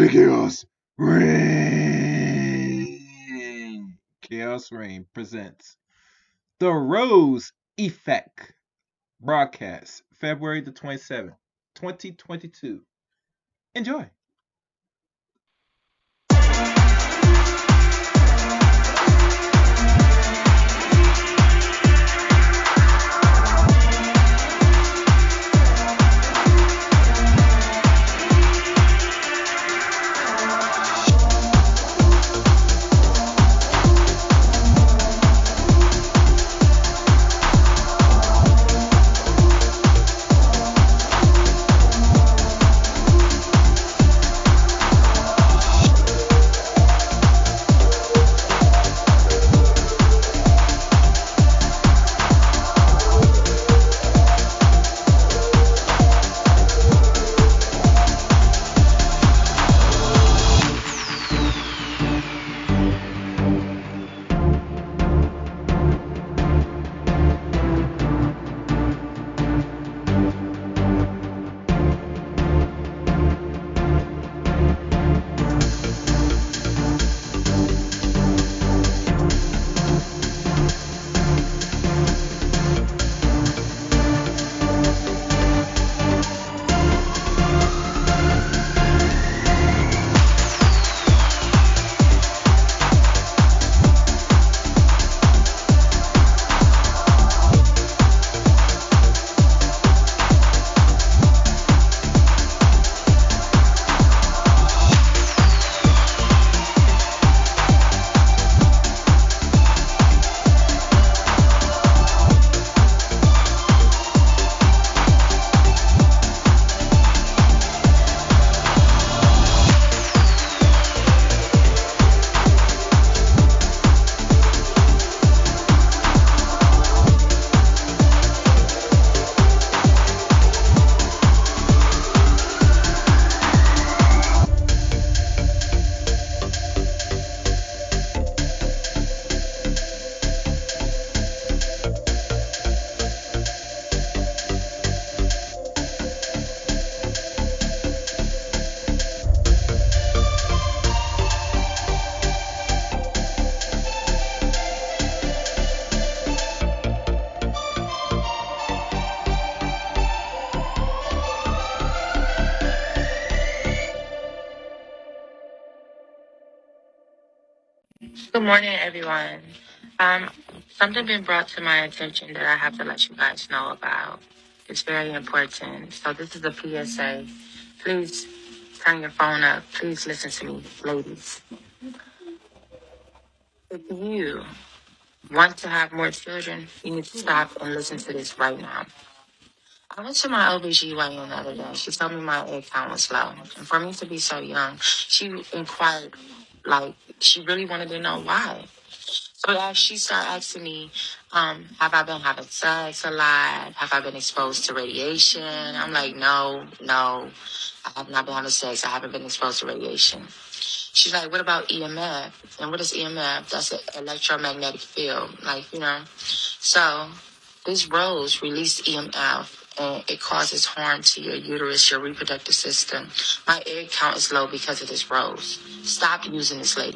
the Chaos Reign. Chaos Reign presents The Rose Effect broadcast February the 27th, 2022. Enjoy. Good morning, everyone. Um, Something been brought to my attention that I have to let you guys know about. It's very important. So this is a PSA. Please turn your phone up. Please listen to me, ladies. If you want to have more children, you need to stop and listen to this right now. I went to my OBGYN the other day. She told me my egg count was low. And for me to be so young, she inquired, she really wanted to know why. So as she started asking me, have I been having sex a lot? Have I been exposed to radiation? I'm like, no, I have not been having sex. I haven't been exposed to radiation. She's like, what about EMF? And what is EMF? That's an electromagnetic field, So this rose released EMF and it causes harm to your uterus, your reproductive system. My egg count is low because of this rose. Stop using this, lady.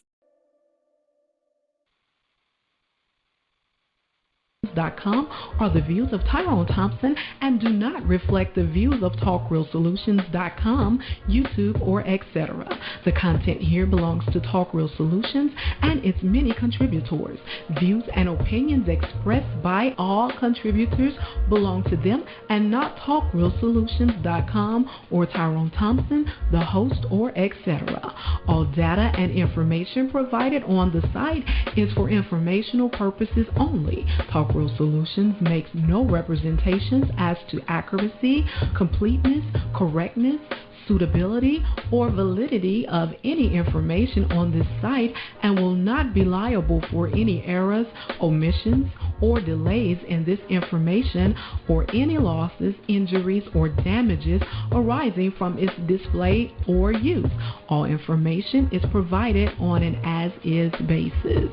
Com are the views of Tyrone Thompson and do not reflect the views of TalkRealSolutions.com, YouTube, or etc. The content here belongs to Talk Real Solutions and its many contributors. Views and opinions expressed by all contributors belong to them and not TalkRealSolutions.com or Tyrone Thompson, the host, or etc. All data and information provided on the site is for informational purposes only. Talk Real Solutions makes no representations as to accuracy, completeness, correctness, suitability, or validity of any information on this site and will not be liable for any errors, omissions, or delays in this information or any losses, injuries, or damages arising from its display or use. All information is provided on an as-is basis.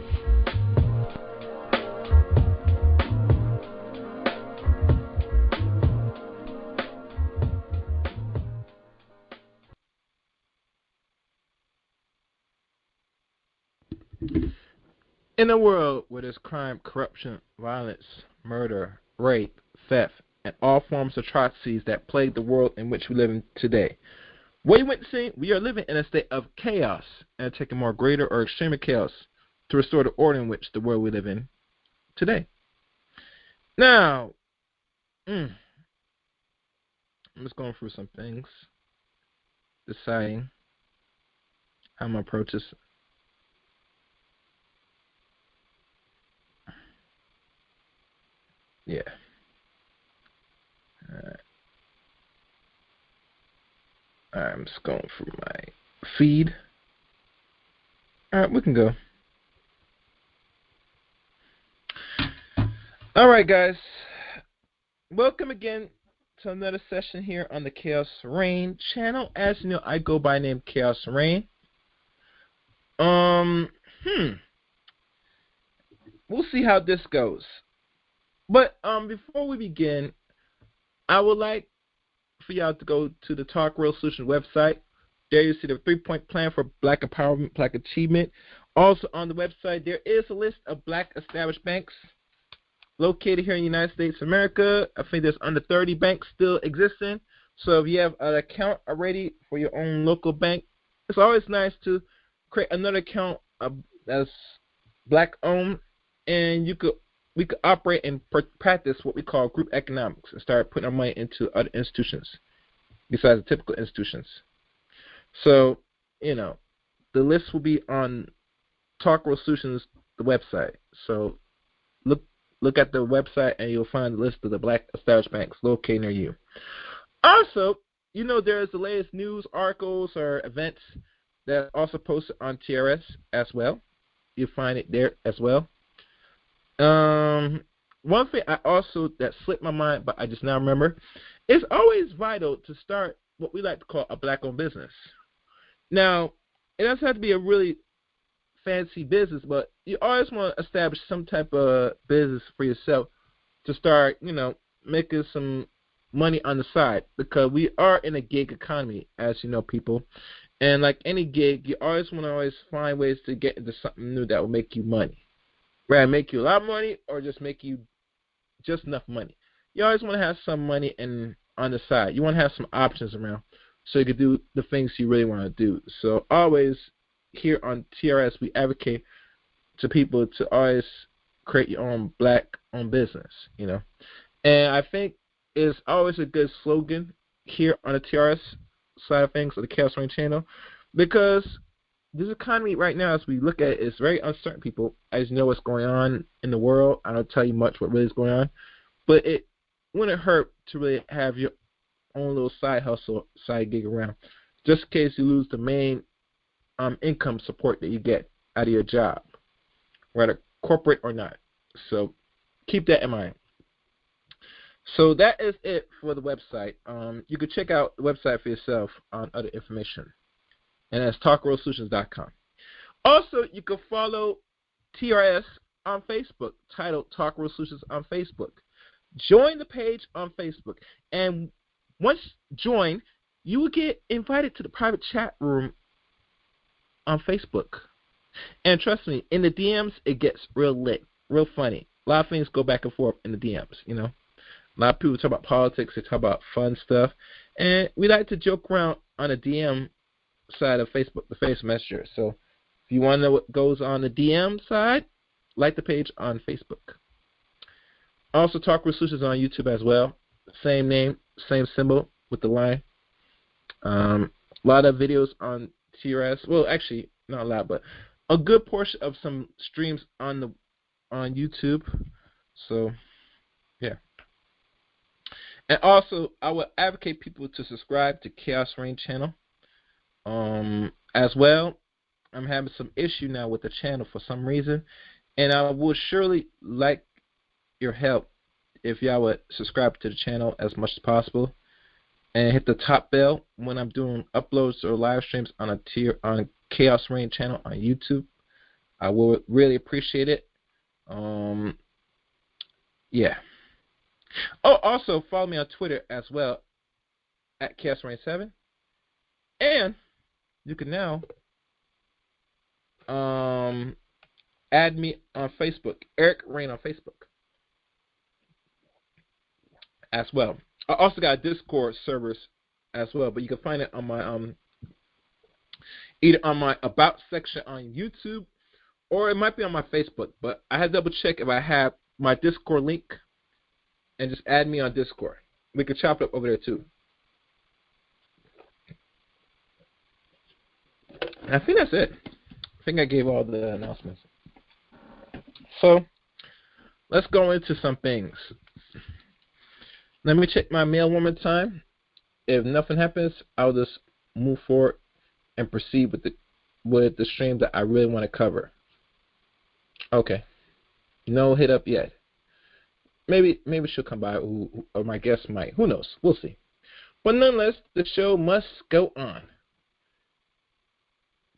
In a world where there's crime, corruption, violence, murder, rape, theft, and all forms of atrocities that plague the world in which we live in today, what you witnessing, we are living in a state of chaos and taking more greater or extreme chaos to restore the order in which the world we live in today. Now, I'm just going through some things, deciding how I'm going to approach this. Yeah. Alright, I'm just going through my feed. Alright, we can go. Alright, guys. Welcome again to another session here on the Chaos Reign channel. As you know, I go by name Chaos Reign. We'll see how this goes. But before we begin, I would like for y'all to go to the Talk Real Solutions website. There you see the 3-point plan for Black empowerment, Black achievement. Also on the website, there is a list of Black established banks located here in the United States of America. I think there's under 30 banks still existing. So if you have an account already for your own local bank, it's always nice to create another account that's Black owned, and we could operate and practice what we call group economics and start putting our money into other institutions besides the typical institutions. So, the list will be on Talk Real Solutions, the website. So look at the website and you'll find the list of the Black established banks located near you. Also, there's the latest news articles or events that are also posted on T.R.S as well. You'll find it there as well. One thing that slipped my mind, but I just now remember, it's always vital to start what we like to call a Black-owned business. Now, it doesn't have to be a really fancy business, but you always want to establish some type of business for yourself to start, making some money on the side, because we are in a gig economy, as you know, people. And like any gig, you always want to find ways to get into something new that will make you money. Rather make you a lot of money or just make you just enough money. You always want to have some money on the side. You want to have some options around so you can do the things you really want to do. So always here on TRS, we advocate to people to always create your own Black-owned business, And I think it's always a good slogan here on the TRS side of things, of the Chaos Reign channel, because this economy right now, as we look at it, is very uncertain, people. As you know what's going on in the world, I don't tell you much what really is going on, but it wouldn't hurt to really have your own little side hustle, side gig around, just in case you lose the main income support that you get out of your job, whether corporate or not. So keep that in mind. So that is it for the website. You can check out the website for yourself on other information. And that's talkrealsolutions.com. Also, you can follow TRS on Facebook, titled Talk Real Solutions on Facebook. Join the page on Facebook. And once joined, you will get invited to the private chat room on Facebook. And trust me, in the DMs, it gets real lit, real funny. A lot of things go back and forth in the DMs, A lot of people talk about politics, they talk about fun stuff. And we like to joke around on the DM side of Facebook, the Face Messenger. So if you want to know what goes on the DM side, like the page on Facebook. Also, Talk Real Solutions on YouTube as well. Same name, same symbol with the line. A lot of videos on TRS. Well, actually, not a lot, but a good portion of some streams on YouTube. So, yeah. And also, I would advocate people to subscribe to Chaos Reign channel. As well, I'm having some issue now with the channel for some reason, and I would surely like your help if y'all would subscribe to the channel as much as possible and hit the top bell when I'm doing uploads or live streams on Chaos Reign channel on YouTube. I would really appreciate it. Yeah. Oh, also follow me on Twitter as well at Chaos Reign 7, and you can now add me on Facebook, Eric Rain on Facebook as well. I also got Discord servers as well, but you can find it on my either on my About section on YouTube, or it might be on my Facebook. But I had to double check if I have my Discord link, and just add me on Discord. We can chop it up over there too. And I think that's it. I think I gave all the announcements. So let's go into some things. Let me check my mail one more time. If nothing happens, I'll just move forward and proceed with the stream that I really want to cover. Okay. No hit up yet. Maybe she'll come by, or my guest might. Who knows? We'll see. But nonetheless, the show must go on.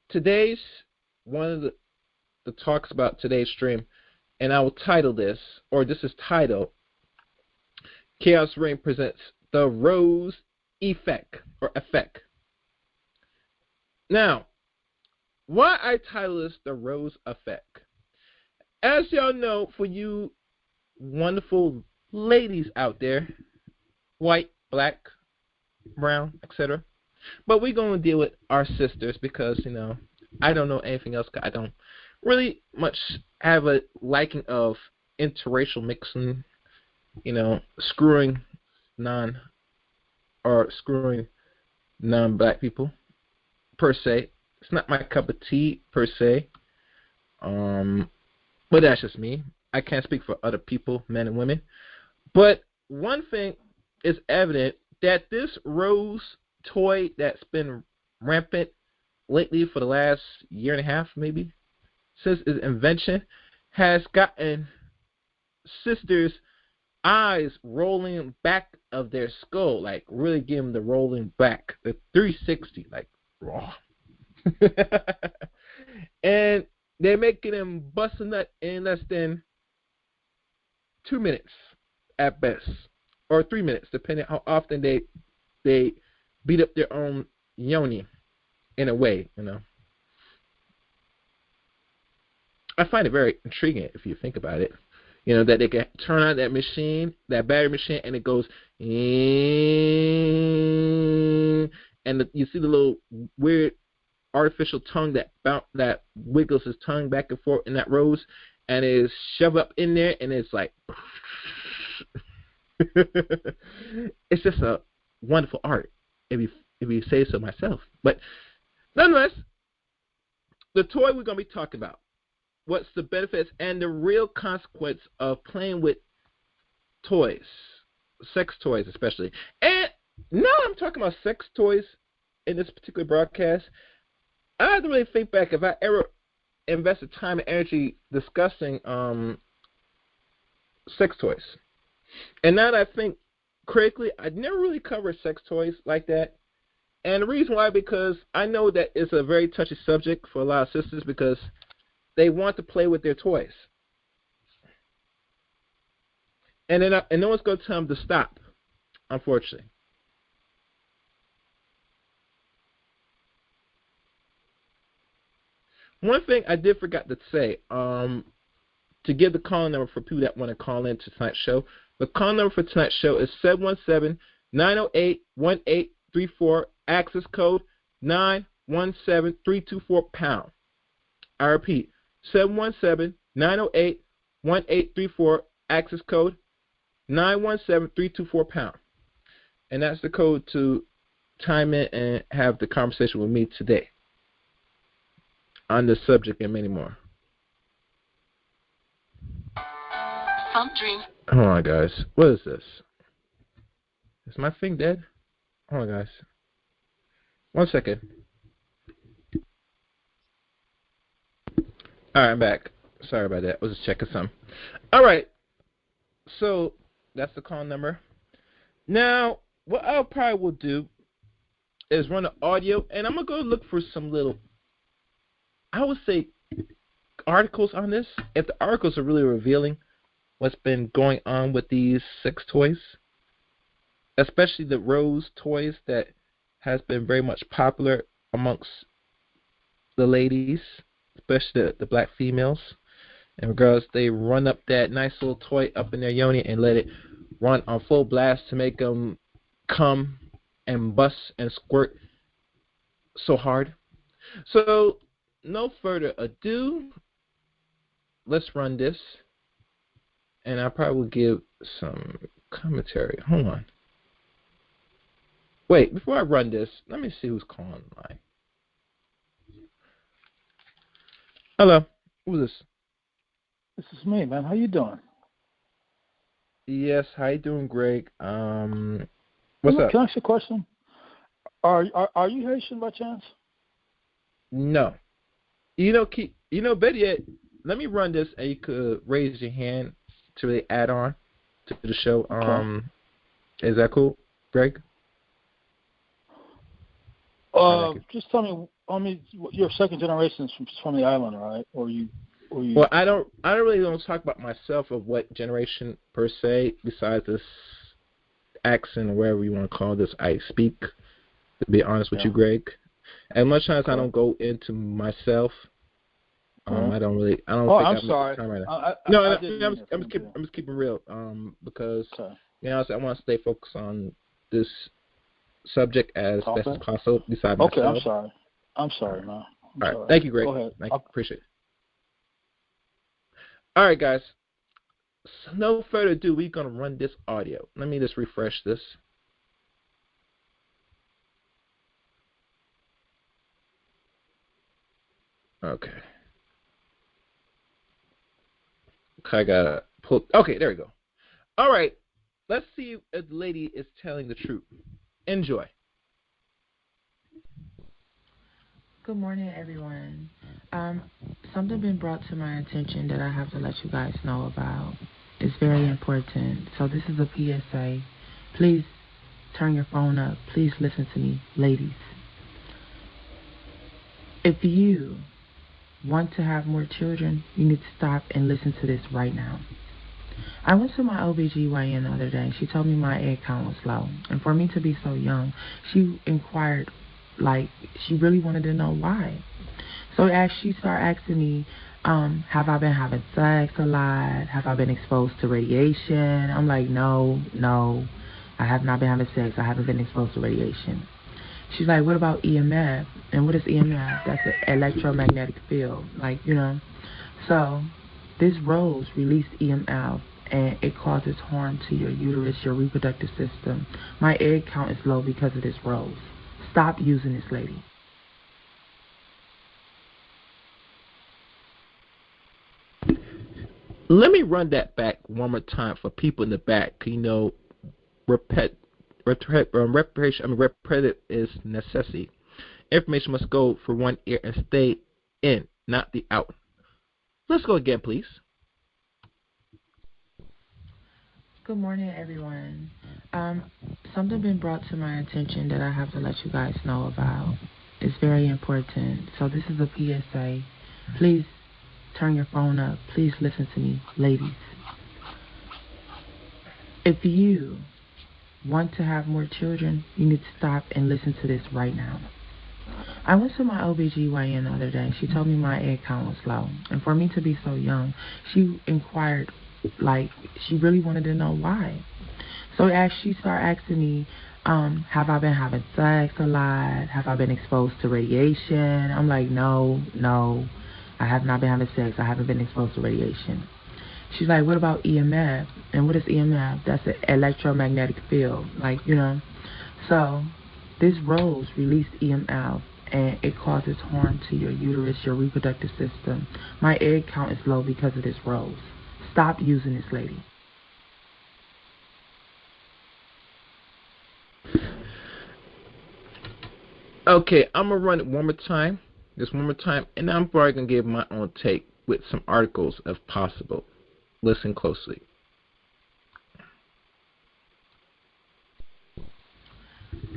Today's one of the talks about today's stream, and I will title this, or this is titled, Chaos Reign presents the Rose Effect, or Effect. Now, why I title this the Rose Effect? As y'all know, for you wonderful ladies out there, white, black, brown, etc. But we're going to deal with our sisters because, I don't know anything else. I don't really much have a liking of interracial mixing, screwing non-black people, per se. It's not my cup of tea, per se. But that's just me. I can't speak for other people, men and women. But one thing is evident, that this rose toy that's been rampant lately for the last year and a half, maybe, since its invention, has gotten sisters' eyes rolling back of their skull, like really give them the rolling back, the 360, like raw. And they're making them bust a nut in less than 2 minutes at best, or 3 minutes, depending how often they beat up their own yoni, in a way, I find it very intriguing if you think about it. That they can turn on that machine, that battery machine, and it goes, and you see the little weird artificial tongue that wiggles his tongue back and forth in that rose, and is shoved up in there, and it's like, it's just a wonderful art, if you say so myself. But nonetheless, the toy we're going to be talking about, what's the benefits and the real consequence of playing with toys, sex toys especially. And now I'm talking about sex toys in this particular broadcast. I have to really think back if I ever invested time and energy discussing sex toys. And now that I think critically, I never really covered sex toys like that. And the reason why, because I know that it's a very touchy subject for a lot of sisters, because they want to play with their toys. And no one's going to tell them to stop, unfortunately. One thing I did forget to say, to give the call number for people that want to call in to tonight's show. The call number for tonight's show is 717-908-1834, access code 917324#. I repeat, 717-908-1834, access code 917324#. And that's the code to chime in and have the conversation with me today on this subject and many more. Some dreams. Hold on, guys. What is this? Is my thing dead? Hold on, guys. 1 second. Alright, I'm back. Sorry about that. I was just checking something. Alright. So, that's the call number. Now, what I probably will do is run the audio, and I'm going to go look for some little, I would say, articles on this. If the articles are really revealing what's been going on with these sex toys, especially the rose toys that has been very much popular amongst the ladies, especially the black females. And girls, they run up that nice little toy up in their yoni and let it run on full blast to make them come and bust and squirt so hard. So, no further ado, let's run this. And I probably will give some commentary. Hold on. Wait, before I run this, let me see who's calling line. Hello, who's this? This is me, man. How you doing? Yes, how you doing, Greg? What's up? Can I ask you a question? Are you Haitian by chance? No. Better yet, let me run this and you could raise your hand to really add on to the show. Okay. Is that cool, Greg? Just tell me. I mean, you're second generation from the island, right? Or you? Well, I don't really talk about myself of what generation per se. Besides this accent or whatever you want to call this, I speak. To be honest with you, Greg, as much as I don't go into myself, I don't think I'm sorry. Time right now. I'm just keeping real. Because I want to stay focused on this subject as best as possible. Besides myself. Okay, I'm sorry, man. All right, thank you, Greg. Go ahead. I appreciate it. All right, guys. So no further ado, we're gonna run this audio. Let me just refresh this. Okay. I gotta pull. Okay, there we go. All right. Let's see if the lady is telling the truth. Enjoy. Good morning, everyone. Something been brought to my attention that I have to let you guys know about. It's very important. So this is a PSA. Please turn your phone up. Please listen to me, ladies. If you want to have more children, you need to stop and listen to this right now. I went to my OBGYN the other day. She told me my egg count was low. And for me to be so young, she inquired, she really wanted to know why. So as she started asking me, have I been having sex a lot? Have I been exposed to radiation? I'm like, no, I have not been having sex. I haven't been exposed to radiation. She's like, what about EMF? And what is EMF? That's an electromagnetic field. So this rose released EMF, and it causes harm to your uterus, your reproductive system. My egg count is low because of this rose. Stop using this, lady. Let me run that back one more time for people in the back. Repetitive is necessity. Information must go for one ear and stay in, not the out. Let's go again, please. Good morning, everyone. Something been brought to my attention that I have to let you guys know about. It's very important. So this is a PSA. Please turn your phone up. Please listen to me, ladies. If you want to have more children, you need to stop and listen to this right now. I went to my OBGYN the other day. She told me my egg count was low. And for me to be so young, she inquired, she really wanted to know why. So as she started asking me, have I been having sex a lot? Have I been exposed to radiation? I'm like, no, I have not been having sex. I haven't been exposed to radiation. She's like, what about EMF? And what is EMF? That's an electromagnetic field. So this rose released EMF, and it causes harm to your uterus, your reproductive system. My egg count is low because of this rose. Stop using this, lady. Okay, I'm going to run it one more time. Just one more time. And I'm probably going to give my own take with some articles if possible. Listen closely.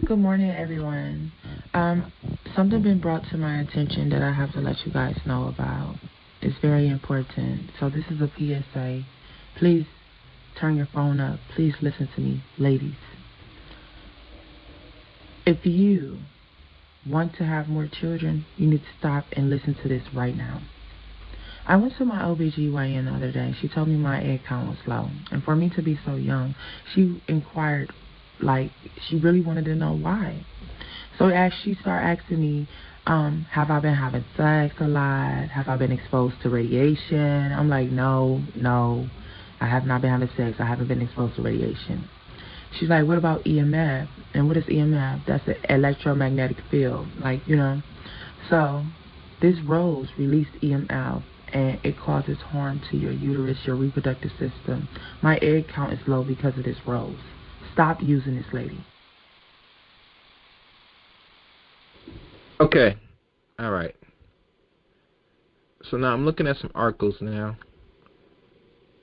Good morning, everyone. Something been brought to my attention that I have to let you guys know about. It's very important. So this is a PSA. Please turn your phone up. Please listen to me, ladies. If you want to have more children, you need to stop and listen to this right now. I went to my OBGYN the other day. She told me my egg count was low. And for me to be so young, she inquired, like, she really wanted to know why. So as she started asking me, have I been having sex a lot? Have I been exposed to radiation? I'm like, no, I have not been having sex. I haven't been exposed to radiation. She's like, what about EMF? And what is EMF? That's an electromagnetic field, like, you know. So this rose released EMF, and it causes harm to your uterus, your reproductive system. My egg count is low because of this rose. Stop using this, lady. Okay. All right. So now I'm looking at some articles now.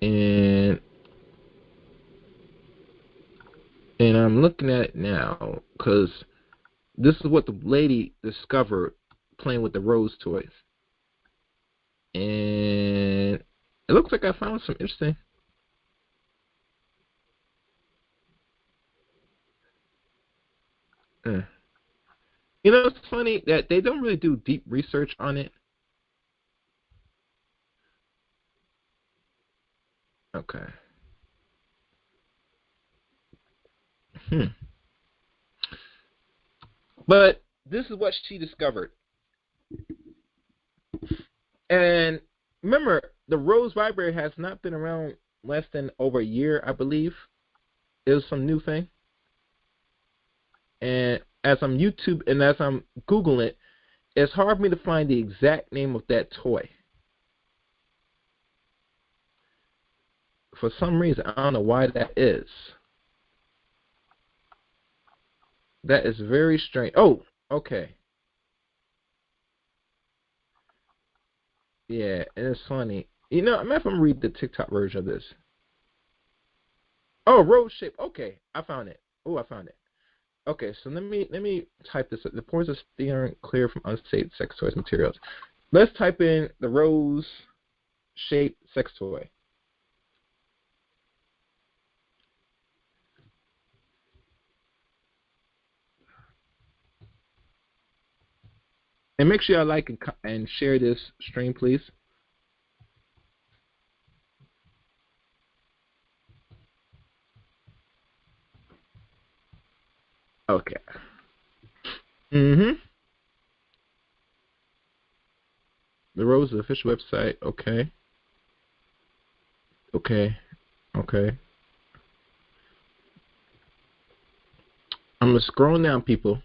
And I'm looking at it now because this is what the lady discovered playing with the rose toys. And it looks like I found some interesting. You know, it's funny that they don't really do deep research on it. Okay. But this is what she discovered. And remember, the Rose Vibrator has not been around less than over a year, I believe. It was some new thing. And as I'm YouTube and as I'm Googling it, it's hard for me to find the exact name of that toy. For some reason, I don't know why that is. That is very strange. Oh, okay. Yeah, and it's funny. You know, I'm going to read the TikTok version of this. Oh, rose shape. Okay, I found it. Oh, I found it. Okay, so let me type this. The pores are steering clear from unsafe sex toys materials. Let's type in the rose shaped sex toy. And make sure y'all like and share this stream, please. Okay. The Rose official website. Okay. I'm gonna scroll down, people.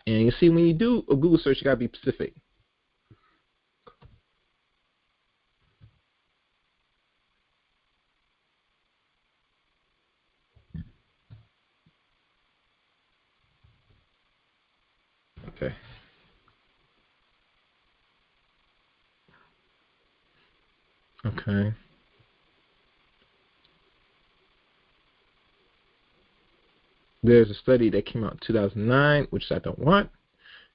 And you see, when you do a Google search, you gotta be specific. Okay. Okay. There's a study that came out in 2009, which I don't want,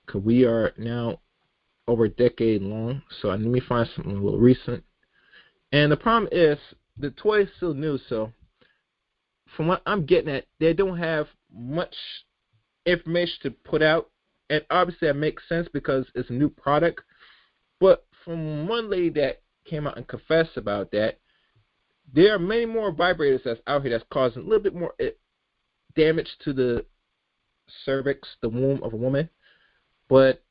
because we are now over a decade long. So let me find something a little recent. And the problem is, the toy is still new, so from what I'm getting at, they don't have much information to put out. And obviously that makes sense because it's a new product. But from one lady that came out and confessed about that, there are many more vibrators that's out here that's causing a little bit more damage to the cervix, the womb of a woman. But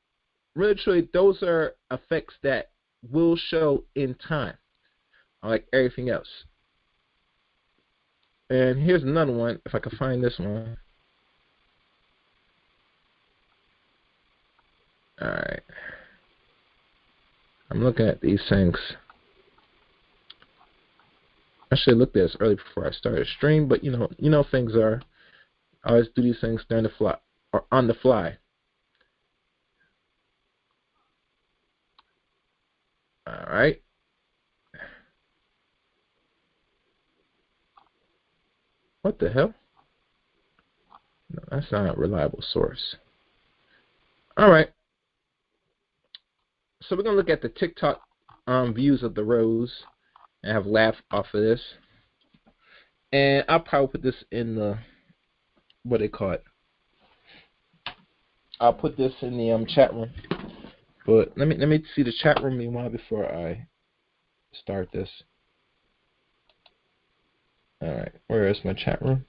really, truly, those are effects that will show in time, like everything else. And here's another one, if I can find this one. Alright. I'm looking at these things. I should have looked at this early before I started a stream, but you know things are. I always do these things during the fly or on the fly. Alright. What the hell? No, that's not a reliable source. Alright. So we're going to look at the TikTok views of the rose and have laughed off of this. And I'll probably put this in the, what they call it. I'll put this in the chat room But let me see the chat room meanwhile before I start this. All right, where is my chat room?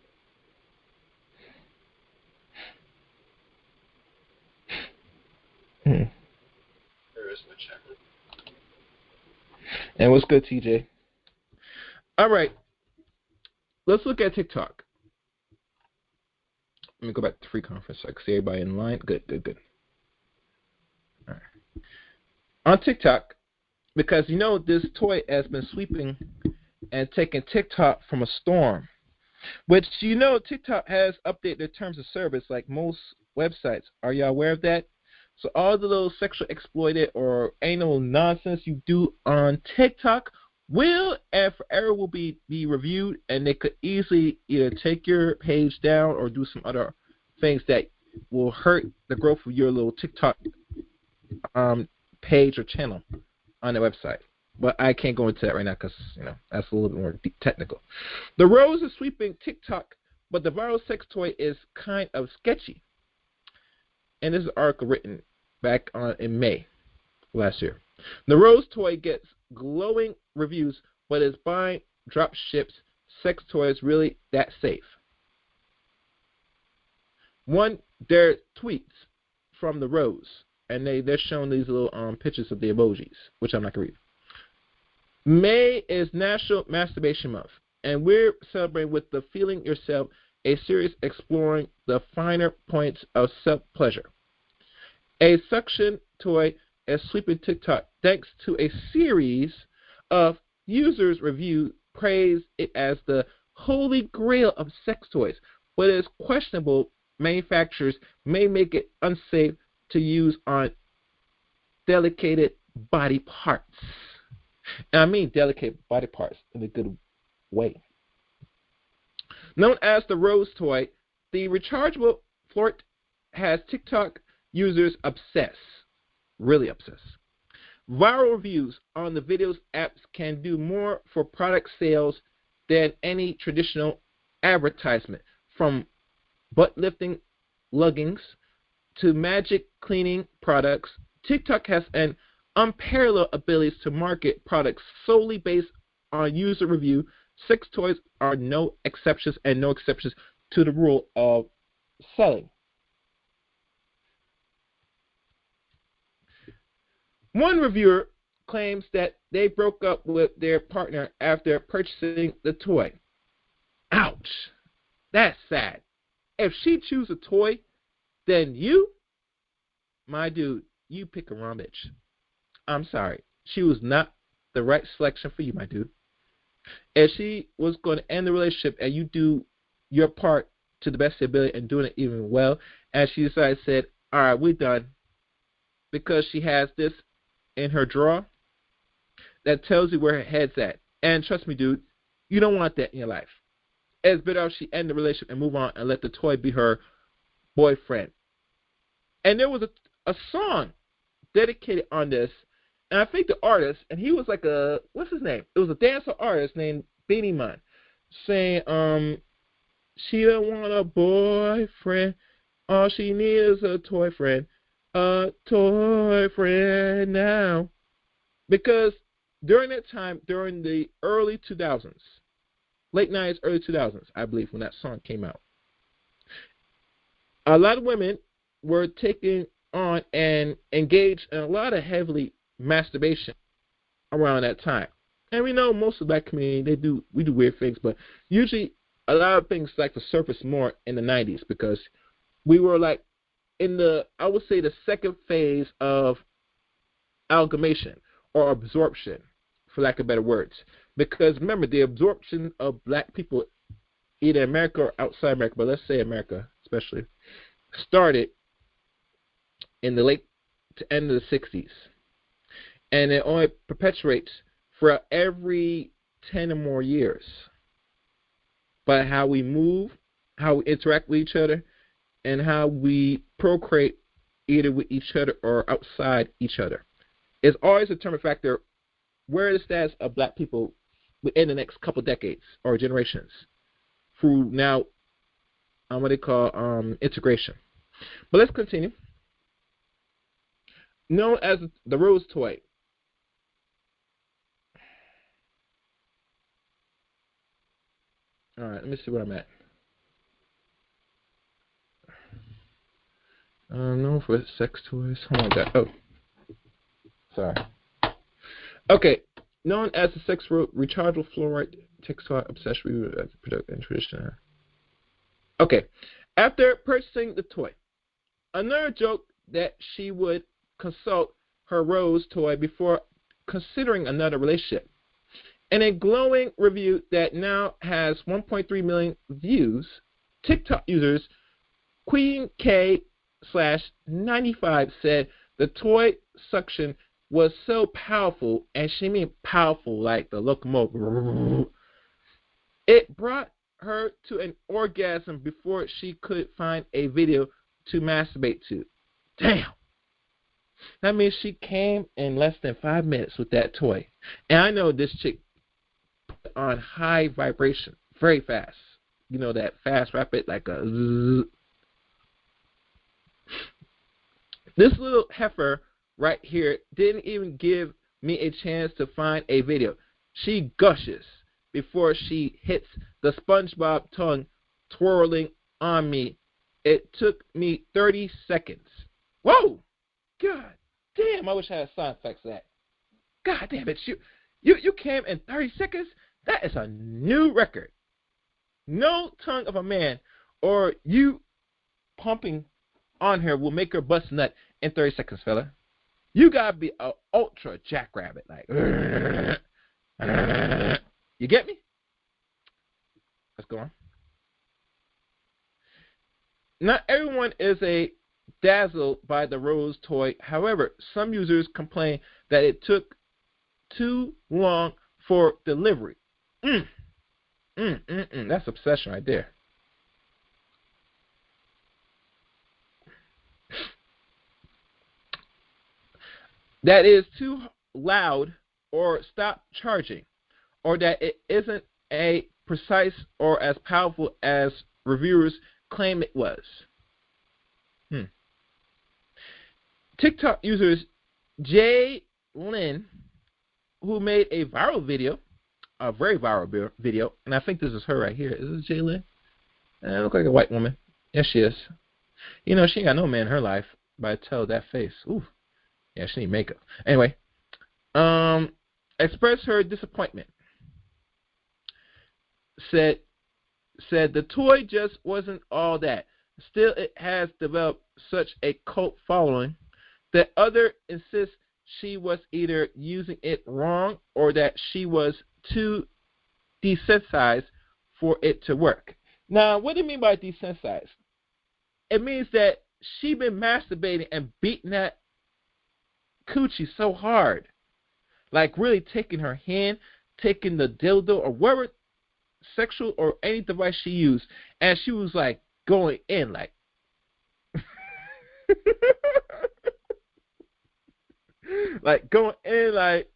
Where is my chat room? And what's good, TJ? All right, let's look at TikTok. Let me go back to free conference so I can see everybody in line. Good. All right. On TikTok, because you know this toy has been sweeping and taking TikTok from a storm, which you know TikTok has updated their terms of service like most websites. Are you aware of that? So all the little sexual exploited or anal nonsense you do on TikTok will and forever will be reviewed, and they could easily either take your page down or do some other things that will hurt the growth of your little TikTok page or channel on the website. But I can't go into that right now because that's a little bit more technical. The rose is sweeping TikTok, but the viral sex toy is kind of sketchy. And this is an article written back in May last year. The rose toy gets glowing reviews, but is buying drop ships sex toys really that safe? One, their tweets from the rose, and they're showing these little pictures of the emojis, which I'm not going to read. May is National Masturbation Month, and we're celebrating with the Feeling Yourself, a series exploring the finer points of self-pleasure. A suction toy is sweeping TikTok thanks to a series of users' reviews praise it as the holy grail of sex toys, but it is questionable. Manufacturers may make it unsafe to use on delicate body parts. And I mean delicate body parts in a good way. Known as the Rose toy, the rechargeable flirt has TikTok users obsessed, really obsessed. Viral reviews on the video's apps can do more for product sales than any traditional advertisement, from butt-lifting leggings to magic cleaning products. TikTok has an unparalleled ability to market products solely based on user review. Sex toys are no exceptions, and no exceptions to the rule of selling. One reviewer claims that they broke up with their partner after purchasing the toy. Ouch. That's sad. If she chooses a toy, then you, my dude, you pick a wrong bitch. I'm sorry. She was not the right selection for you, my dude. If she was going to end the relationship and you do your part to the best of your ability and doing it even well, and she decided, said, all right, we're done, because she has this in her drawer, that tells you where her head's at. And trust me, dude, you don't want that in your life. It's better if she end the relationship and move on and let the toy be her boyfriend. And there was a song dedicated on this, and I think the artist, and he was like what's his name? It was a dancer artist named Beanie Man, saying, she don't want a boyfriend, all she needs is a toy friend now. Because during that time, during the early 2000s, late 90s, early 2000s, I believe, when that song came out, a lot of women were taking on and engaged in a lot of heavily masturbation around that time. And we know most of the black community, we do weird things, but usually a lot of things like to surface more in the 90s, because we were like in I would say the second phase of amalgamation or absorption, for lack of better words. Because remember, the absorption of black people, either America or outside America, but let's say America especially, started in the late to end of the 60s. And it only perpetuates for every 10 or more years. But how we move, how we interact with each other, and how we procreate either with each other or outside each other is always a determining factor where the status of black people within the next couple decades or generations through now what they call integration. But let's continue. known as the Rose toy. All right, let me see where I'm at. Known for sex toys. Oh my god. Oh, sorry. Okay, known as the sex rechargeable fluoride textile accessory product and tradition. Okay, after purchasing the toy, another joke that she would consult her Rose toy before considering another relationship. In a glowing review that now has 1.3 million views, TikTok users Queen K/95 said the toy suction was so powerful, and she mean powerful like the locomotive. It brought her to an orgasm before she could find a video to masturbate to. Damn. That means she came in less than 5 minutes with that toy. And I know this chick put on high vibration very fast. You know, that fast, rapid, like a zzz. This little heifer right here didn't even give me a chance to find a video. She gushes before she hits the SpongeBob tongue twirling on me. It took me 30 seconds. Whoa! God damn, I wish I had sound effects for that. God damn it, you came in 30 seconds? That is a new record. No tongue of a man or you pumping on her will make her bust nut in 30 seconds, fella. You gotta be an ultra jackrabbit, like. You get me? Let's go on. Not everyone is dazzled by the Rose toy. However, some users complain that it took too long for delivery. That's obsession right there. That is too loud or stop charging, or that it isn't as precise or as powerful as reviewers claim it was. TikTok users Jay Lynn, who made a viral video, a very viral video, and I think this is her right here. Is this Jay Lynn? It looks like a white woman. Yes, she is. You know, she ain't got no man in her life, but I tell that face. Ooh. Yeah, she need makeup. Anyway, expressed her disappointment. Said the toy just wasn't all that. Still, it has developed such a cult following that others insist she was either using it wrong or that she was too desensitized for it to work. Now, what do you mean by desensitized? It means that she been masturbating and beating that coochie so hard, like really taking her hand, taking the dildo or whatever sexual or any device she used, and she was like going in like like going in like,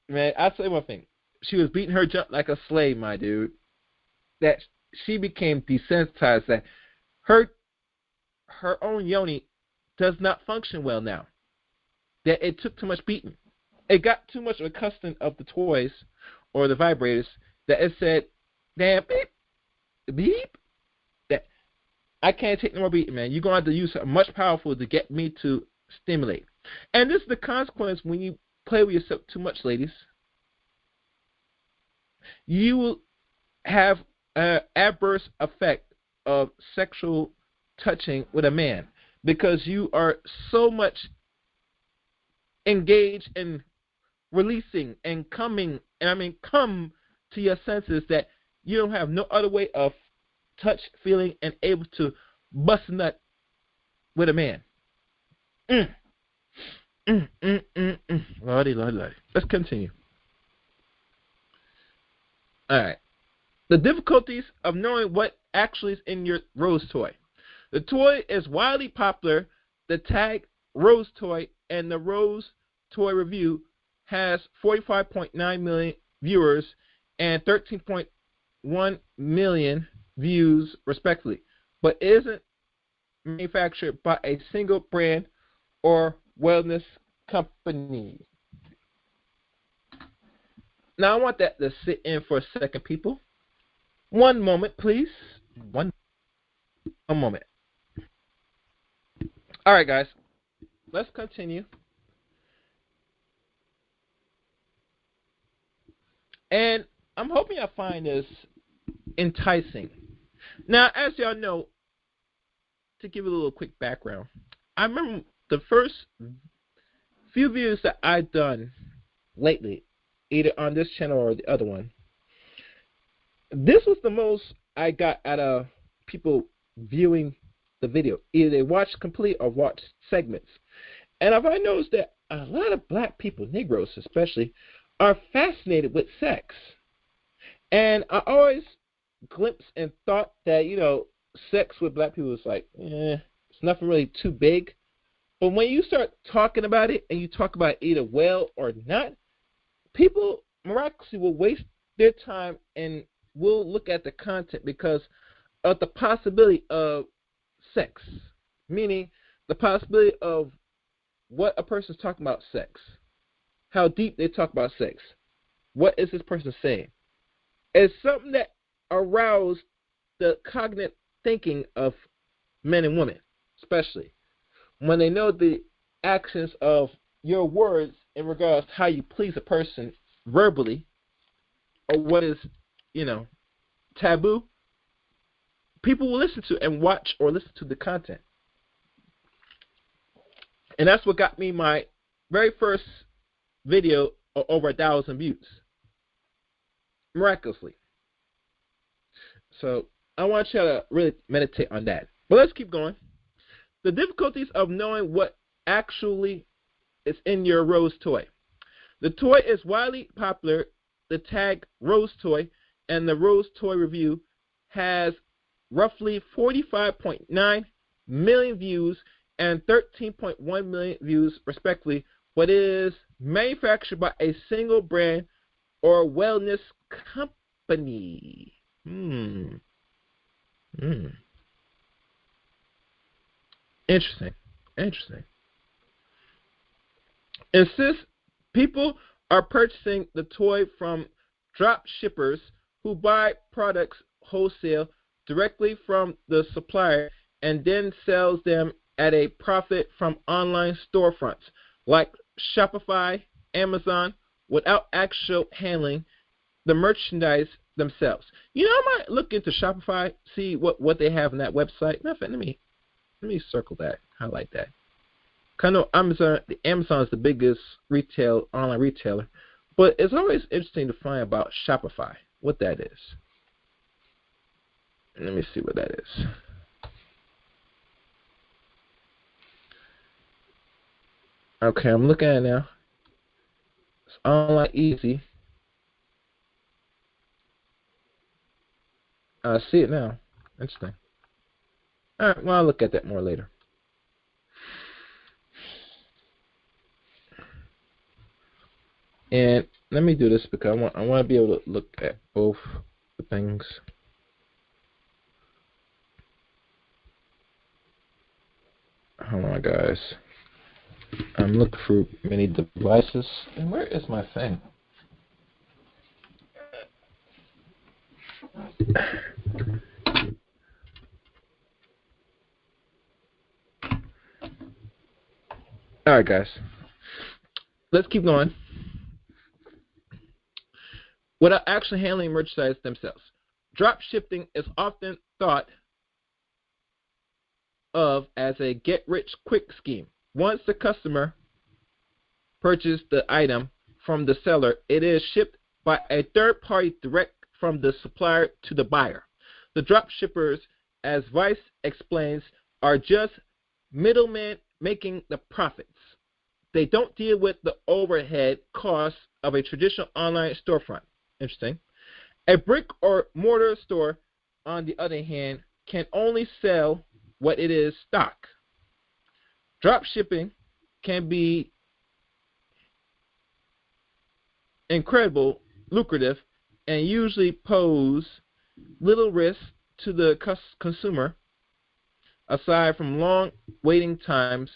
man, I'll tell you one thing. She was beating her jump like a slave, my dude. That she became desensitized, that her own yoni does not function well now. That it took too much beating. It got too much accustomed of the toys or the vibrators that it said, damn, beep, beep, that I can't take no more beating, man. You're going to have to use something much powerful to get me to stimulate. And this is the consequence when you play with yourself too much, ladies. You will have an adverse effect of sexual touching with a man because you are so much engaged in releasing and coming, and I mean come to your senses, that you don't have no other way of touch, feeling, and able to bust a nut with a man. Lordy, lordy, lordy. Let's continue. Alright. The difficulties of knowing what actually is in your Rose toy. The toy is widely popular. The tag Rose toy and the Rose toy review has 45.9 million viewers and 13.1 million views respectively, but isn't manufactured by a single brand or wellness company. Now, I want that to sit in for a second, people. One moment, please. One moment. All right, guys. Let's continue. And I'm hoping y'all find this enticing. Now, as y'all know, to give you a little quick background, I remember the first few videos that I've done lately, either on this channel or the other one. This was the most I got out of people viewing the video. Either they watched complete or watched segments. And I've noticed that a lot of black people, Negroes especially, are fascinated with sex. And I always glimpsed and thought that, sex with black people is like, it's nothing really too big. But when you start talking about it and you talk about it either well or not, people miraculously will waste their time and will look at the content because of the possibility of sex. Meaning the possibility of what a person's talking about sex. How deep they talk about sex. What is this person saying? It's something that aroused the cognitive thinking of men and women, especially when they know the actions of your words in regards to how you please a person verbally, or what is, taboo. People will listen to and watch or listen to the content. And that's what got me my very first video over 1,000 views. Miraculously. So I want you to really meditate on that. But let's keep going. The difficulties of knowing what actually is in your rose toy. The toy is widely popular. The tag rose toy and the rose toy review has roughly 45.9 million views and 13.1 million views respectively, but it is manufactured by a single brand or wellness company. Interesting. And since people are purchasing the toy from drop shippers who buy products wholesale directly from the supplier and then sells them at a profit from online storefronts like Shopify, Amazon, without actual handling the merchandise themselves. I might look into Shopify, see what they have on that website. Let me circle that, highlight that. I know Amazon is the biggest online retailer, but it's always interesting to find about Shopify, what that is. Let me see what that is. Okay, I'm looking at it now. It's online easy. I see it now. Interesting. Alright, well, I'll look at that more later. And let me do this because I want to be able to look at both the things. Hold on, guys. I'm looking through many devices. And where is my thing? Alright, guys. Let's keep going. Without actually handling merchandise themselves. Drop shipping is often thought of as a get-rich-quick scheme. Once the customer purchases the item from the seller, it is shipped by a third party direct from the supplier to the buyer. The drop shippers, as Vice explains, are just middlemen making the profits. They don't deal with the overhead costs of a traditional online storefront. Interesting. A brick or mortar store, on the other hand, can only sell what it is stock. Drop shipping can be incredible, lucrative, and usually pose little risk to the consumer, aside from long waiting times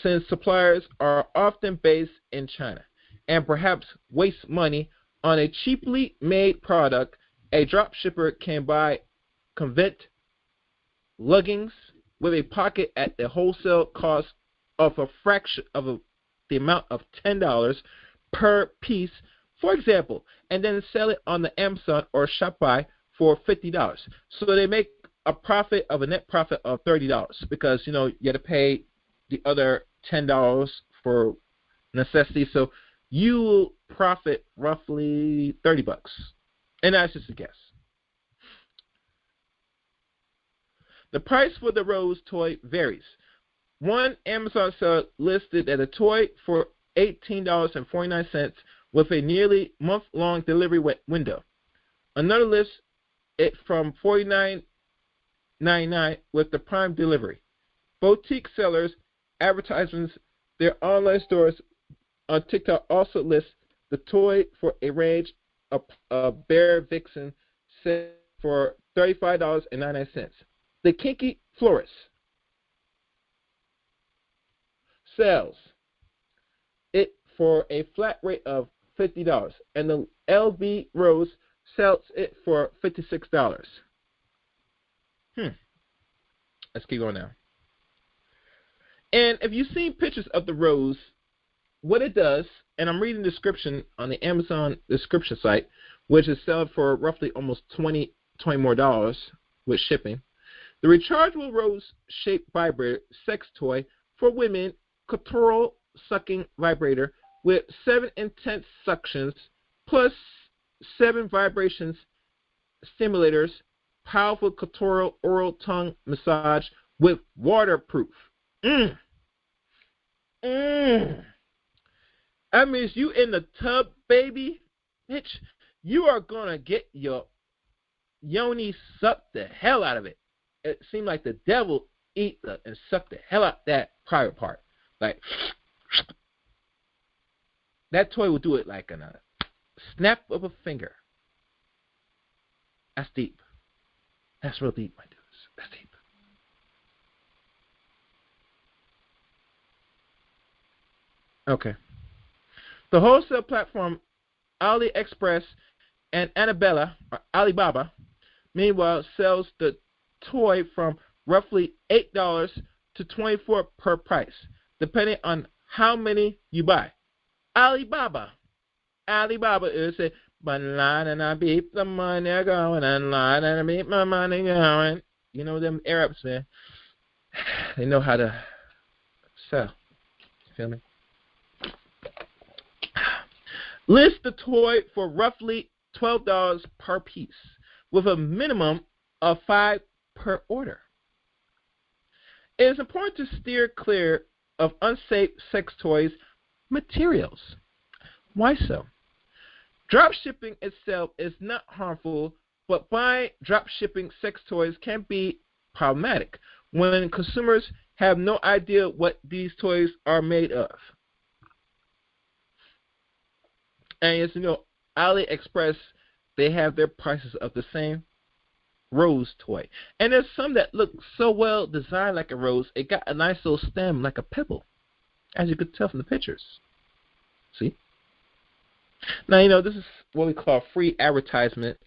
since suppliers are often based in China and perhaps waste money on a cheaply made product. A dropshipper can buy convent luggings with a pocket at the wholesale cost of a fraction of the amount of $10 per piece, for example, and then sell it on the Amazon or Shopify for $50. So they make a profit of a net profit of $30 because, you know, you got to pay the other $10 for necessity. So you will profit roughly $30. And that's just a guess. The price for the Rose toy varies. One Amazon seller listed that a toy for $18.49 with a nearly month-long delivery window. Another lists it from $49.99 with the Prime delivery. Boutique sellers advertisements their online stores on TikTok also list the toy for a range of Bear Vixen set for $35.99. The Kinky Florist sells it for a flat rate of $50, and the LV Rose sells it for $56. Let's keep going now. And if you've seen pictures of the Rose, what it does, and I'm reading the description on the Amazon description site, which is selling for roughly almost $20 more with shipping. The rechargeable rose-shaped vibrator sex toy for women, clitoral sucking vibrator with 7 intense suctions plus 7 vibrations stimulators, powerful clitoral oral tongue massage with waterproof. That means you in the tub, baby, bitch, you are going to get your yoni sucked the hell out of it. It seemed like the devil eat and sucked the hell out that private part. Like, that toy will do it like a snap of a finger. That's deep. That's real deep, my dudes. That's deep. Okay. The wholesale platform AliExpress and Annabella, or Alibaba, meanwhile, sells the toy from roughly $8 to $24 per price, depending on how many you buy. Alibaba is a line and I beat the money going and line and I beat my money going. You know them Arabs, man. They know how to sell. You feel me? List the toy for roughly $12 per piece, with a minimum of 5 per order. It is important to steer clear of unsafe sex toys materials. Why so? Dropshipping itself is not harmful, but buying dropshipping sex toys can be problematic when consumers have no idea what these toys are made of. And as you know, AliExpress, they have their prices of the same rose toy. And there's some that look so well designed like a rose, it got a nice little stem like a pebble, as you could tell from the pictures. See? Now, you know, this is what we call free advertisement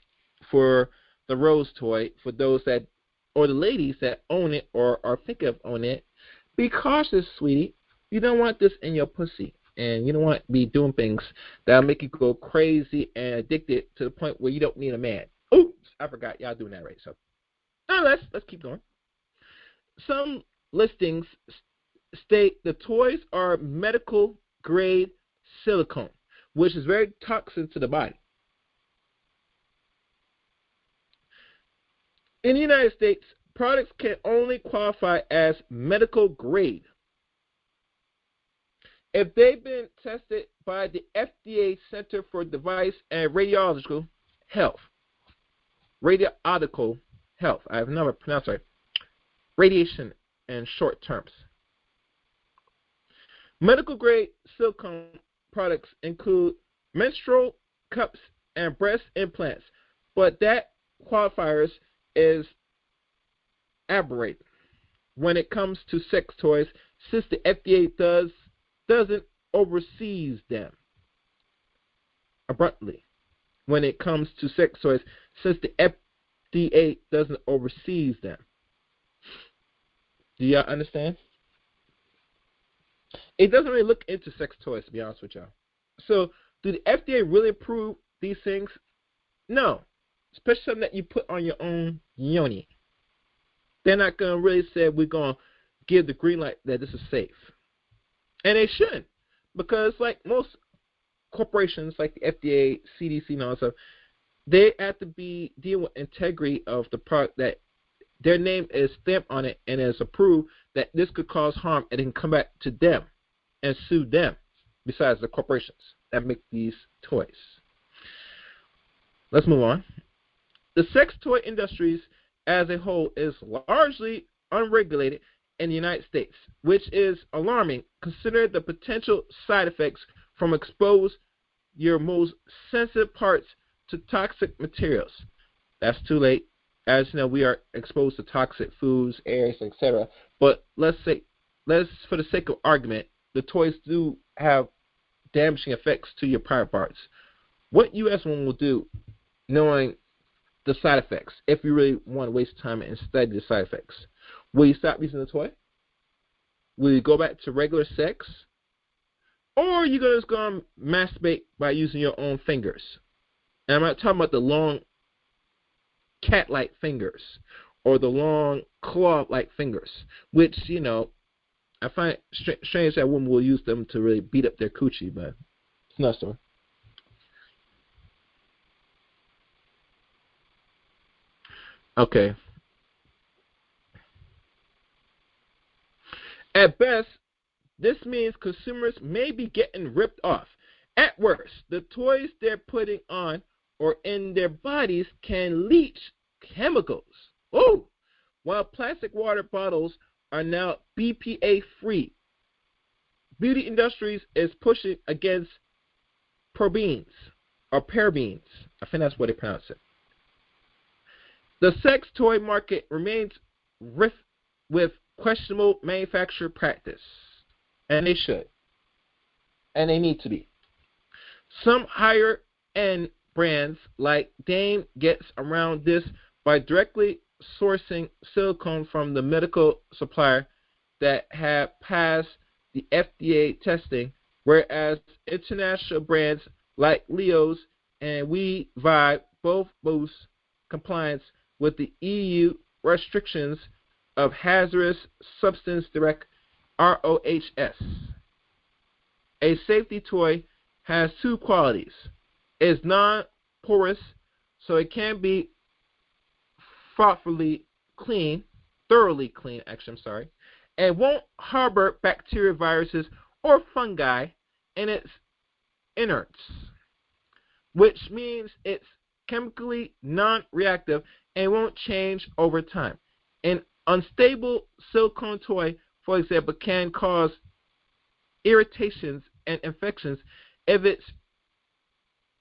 for the rose toy for those that, or the ladies that own it or are thinking of owning it. Be cautious, sweetie. You don't want this in your pussy. And you don't want to be doing things that'll make you go crazy and addicted to the point where you don't need a man. Oops, I forgot. Y'all doing that right. So, let's keep going. Some listings state the toys are medical grade silicone, which is very toxic to the body. In the United States, products can only qualify as medical grade if they've been tested by the FDA Center for Device and Radiological Health. Radiological Health. I have never pronounced it. Radiation in short terms. Medical grade silicone products include menstrual cups and breast implants, but that qualifiers is aberrant when it comes to sex toys since the FDA doesn't oversees them abruptly when it comes to sex toys, since the FDA doesn't oversees them. Do y'all understand? It doesn't really look into sex toys, to be honest with y'all. So, do the FDA really approve these things? No. Especially something that you put on your own yoni. They're not going to really say we're going to give the green light that this is safe. And they shouldn't. Because like most corporations like the FDA, CDC, and all that stuff, they have to be dealing with integrity of the product, that their name is stamped on it and is approved, that this could cause harm, and it can come back to them and sue them, besides the corporations that make these toys. Let's move on. The sex toy industries as a whole is largely unregulated in the United States, which is alarming considering the potential side effects from expose your most sensitive parts to toxic materials. That's too late. As you know, we are exposed to toxic foods, airs, etc. But let's for the sake of argument, the toys do have damaging effects to your private parts. What you as one will do, knowing the side effects, if you really want to waste time and study the side effects? Will you stop using the toy? Will you go back to regular sex? Or are you just going to masturbate by using your own fingers? And I'm not talking about the long cat-like fingers or the long claw-like fingers, which, you know, I find it strange that women will use them to really beat up their coochie, but it's another story. Okay. At best, this means consumers may be getting ripped off. At worst, the toys they're putting on or in their bodies can leach chemicals. Oh, while plastic water bottles are now BPA free, beauty industries is pushing against parabens. I think that's what they pronounce it. The sex toy market remains rife with questionable manufacturer practice, and they should, and they need to be. Some higher-end brands like Dame gets around this by directly sourcing silicone from the medical supplier that have passed the FDA testing, whereas international brands like Leo's and We Vibe both boost compliance with the EU restrictions of hazardous substance direct ROHS. A safety toy has two qualities. It's non-porous, so it can be thoroughly clean, and won't harbor bacteria, viruses, or fungi in its innards, which means it's chemically non-reactive and won't change over time. An unstable silicone toy, for example, can cause irritations and infections if it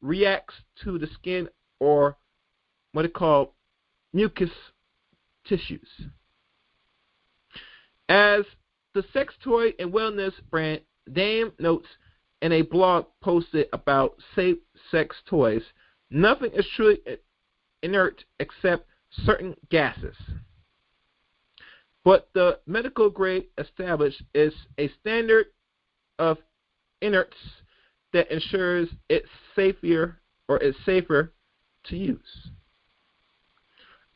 reacts to the skin or what they call mucous tissues. As the sex toy and wellness brand Dame notes in a blog posted about safe sex toys, nothing is truly inert except certain gases. But the medical grade established is a standard of inerts that ensures it's safer to use.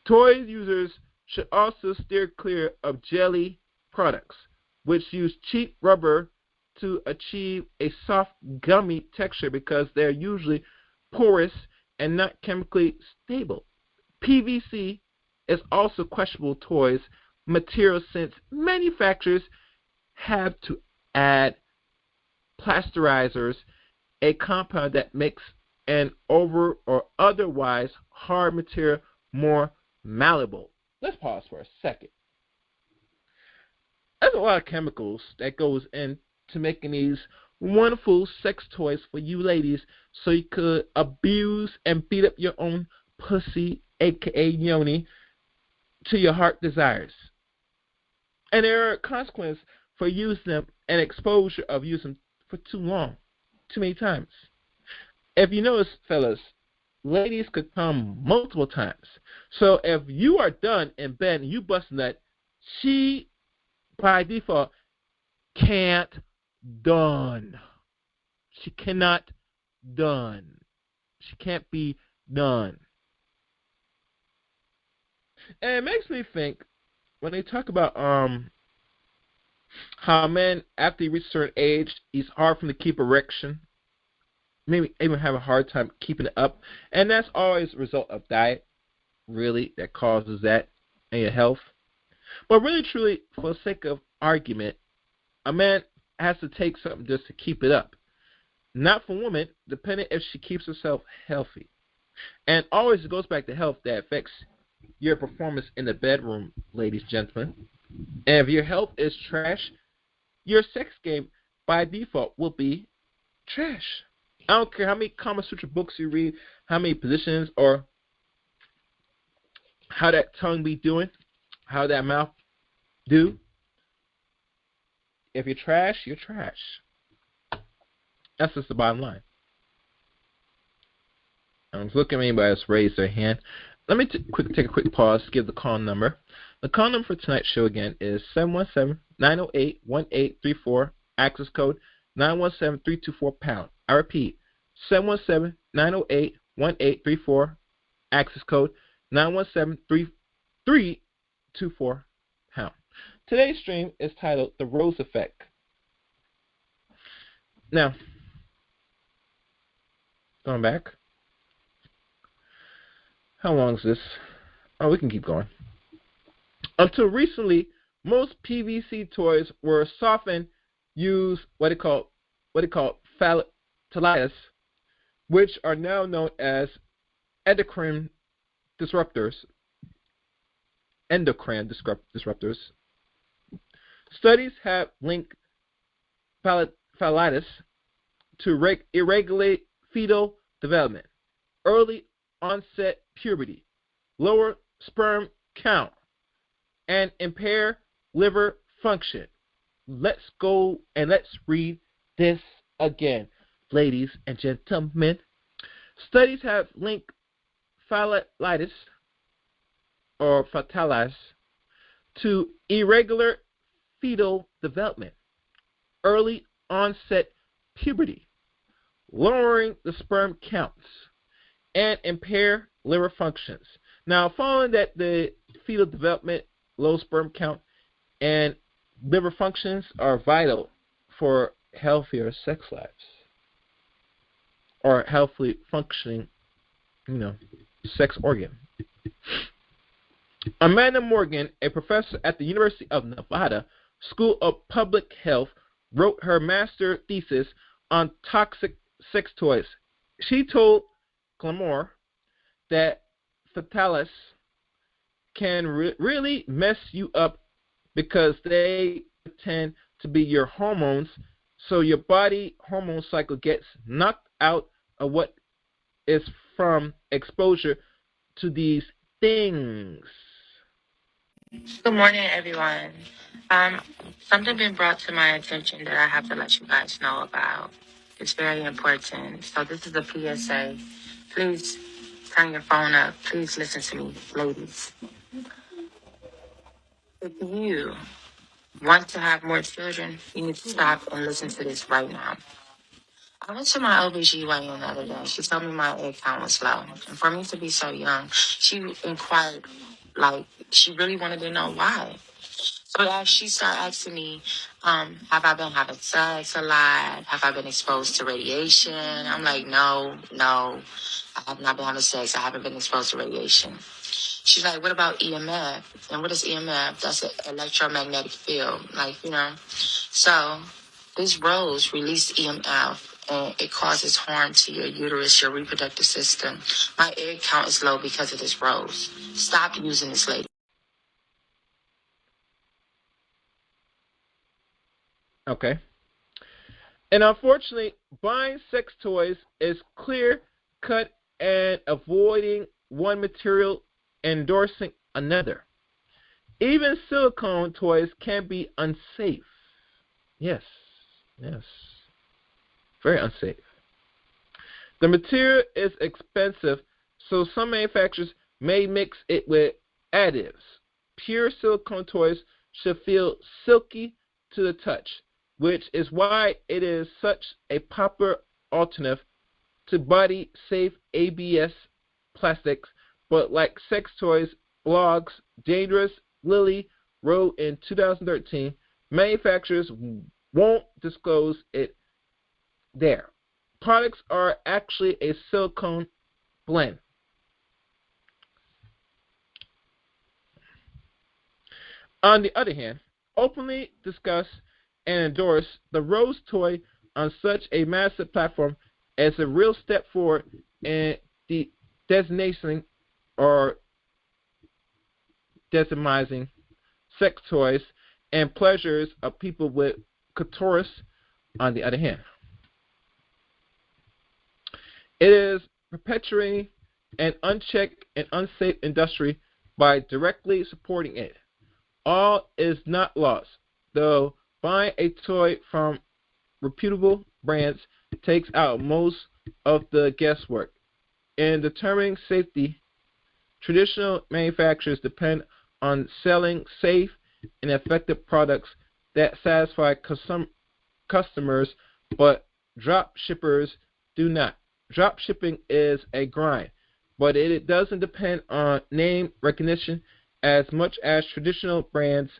Toy users should also steer clear of jelly products, which use cheap rubber to achieve a soft, gummy texture because they're usually porous and not chemically stable. PVC is also questionable toys material since manufacturers have to add plasterizers, a compound that makes an over or otherwise hard material more malleable. Let's pause for a second. There's a lot of chemicals that goes into making these wonderful sex toys for you ladies so you could abuse and beat up your own pussy, aka yoni, to your heart desires. And there are consequences for using them and exposure of using them for too long, too many times. If you notice, fellas, ladies could come multiple times. So if you are done in bed and you bust a nut, she, by default, can't done. She cannot done. She can't be done. And it makes me think, when they talk about how men, after they reach a certain age, it's hard for them to keep erection, maybe even have a hard time keeping it up, and that's always a result of diet, really, that causes that, and your health. But really, truly, for the sake of argument, a man has to take something just to keep it up. Not for women, depending if she keeps herself healthy. And always it goes back to health that affects your performance in the bedroom, ladies and gentlemen. And if your health is trash, your sex game by default will be trash. I don't care how many Kama Sutra books you read, how many positions, or how that tongue be doing, how that mouth do. If you're trash, you're trash. That's just the bottom line. I'm looking at anybody else raise their hand. Let me take a quick pause to give the call number. The call number for tonight's show again is 717-908-1834, access code 917324#. I repeat, 717-908-1834, access code 917324#. Today's stream is titled The Rose Effect. Now, going back. How long is this? Oh, we can keep going. Until recently, most PVC toys were softened, use what they call phthalates, which are now known as endocrine disruptors. Studies have linked phthalates to irregular fetal development, early onset puberty, lower sperm count, and impair liver function. Let's go and let's read this again, ladies and gentlemen. Studies have linked phthalates to irregular fetal development, early onset puberty, lowering the sperm counts, and impair liver functions. Now, following that, the fetal development, low sperm count, and liver functions are vital for healthier sex lives, or healthily functioning, sex organ. Amanda Morgan, a professor at the University of Nevada School of Public Health, wrote her master thesis on toxic sex toys. She told Glamour that phthalates can really mess you up because they tend to be your hormones, so your body hormone cycle gets knocked out of what is from exposure to these things. Good morning, everyone. Something been brought to my attention that I have to let you guys know about. It's very important. So this is a PSA. Please turn your phone up. Please listen to me, ladies. If you want to have more children, you need to stop and listen to this right now. I went to my OBGYN the other day. She told me my egg count was low. And for me to be so young, she inquired, she really wanted to know why. So as she started asking me, have I been having sex a lot? Have I been exposed to radiation? I'm like, no, I have not been having sex. I haven't been exposed to radiation. She's like, what about EMF? And what is EMF? That's an electromagnetic field. So this rose released EMF, and it causes harm to your uterus, your reproductive system. My egg count is low because of this rose. Stop using this, lady. Okay. And unfortunately, buying sex toys is clear-cut and avoiding one material, endorsing another. Even silicone toys can be unsafe. Yes. Yes. Very unsafe. The material is expensive, so some manufacturers may mix it with additives. Pure silicone toys should feel silky to the touch, which is why it is such a popular alternative to body-safe ABS plastics. But like sex toys, blogs, Dangerous Lily wrote in 2013, manufacturers won't disclose it there. Products are actually a silicone blend. On the other hand, openly discuss and endorse the Rose toy on such a massive platform as a real step forward in the designating or demonizing sex toys and pleasures of people with clitoris. On the other hand, it is perpetuating an unchecked and unsafe industry by directly supporting it. All is not lost, though buying a toy from reputable brands takes out most of the guesswork. In determining safety, traditional manufacturers depend on selling safe and effective products that satisfy customers, but drop shippers do not. Drop shipping is a grind, but it doesn't depend on name recognition as much as traditional brands.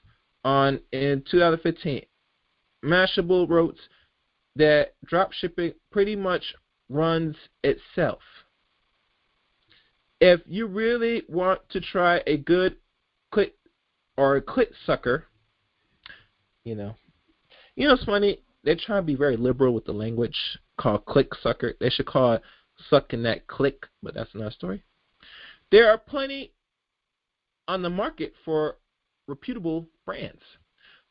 In 2015, Mashable wrote that drop shipping pretty much runs itself. If you really want to try a good clit or a clit sucker, it's funny. They try to be very liberal with the language called click sucker. They should call it sucking that click, but that's another story. There are plenty on the market for reputable brands.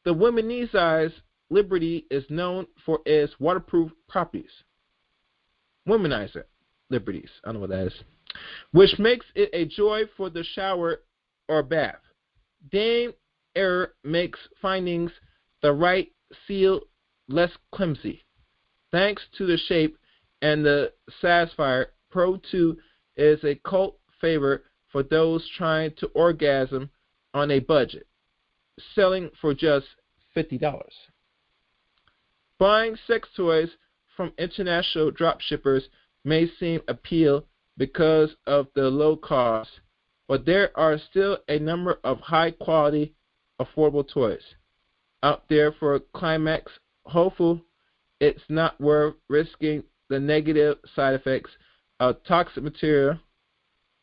The Womanizer Liberty is known for its waterproof properties. Womanizer Liberties, I don't know what that is, which makes it a joy for the shower or bath. Dame Error makes findings the right seal less clumsy. Thanks to the shape and the Satisfier, Pro 2 is a cult favorite for those trying to orgasm on a budget, selling for just $50. Buying sex toys from international dropshippers may seem appeal because of the low cost, but there are still a number of high-quality, affordable toys out there for climax. Hopeful it's not worth risking the negative side effects of toxic material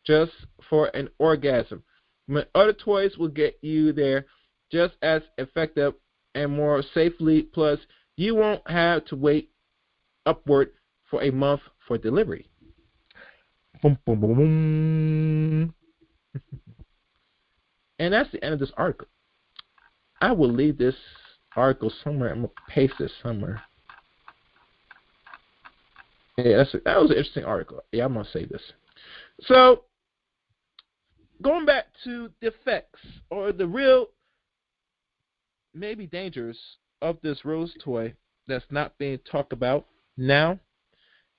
just for an orgasm, when other toys will get you there just as effective and more safely. Plus, you won't have to wait upward for a month for delivery. Boom, boom, boom, boom. And that's the end of this article. I will leave this article somewhere. I'm going to paste it somewhere. Yeah, that was an interesting article. Yeah, I'm going to save this. So, going back to the effects or the real maybe dangers of this Rose toy that's not being talked about now.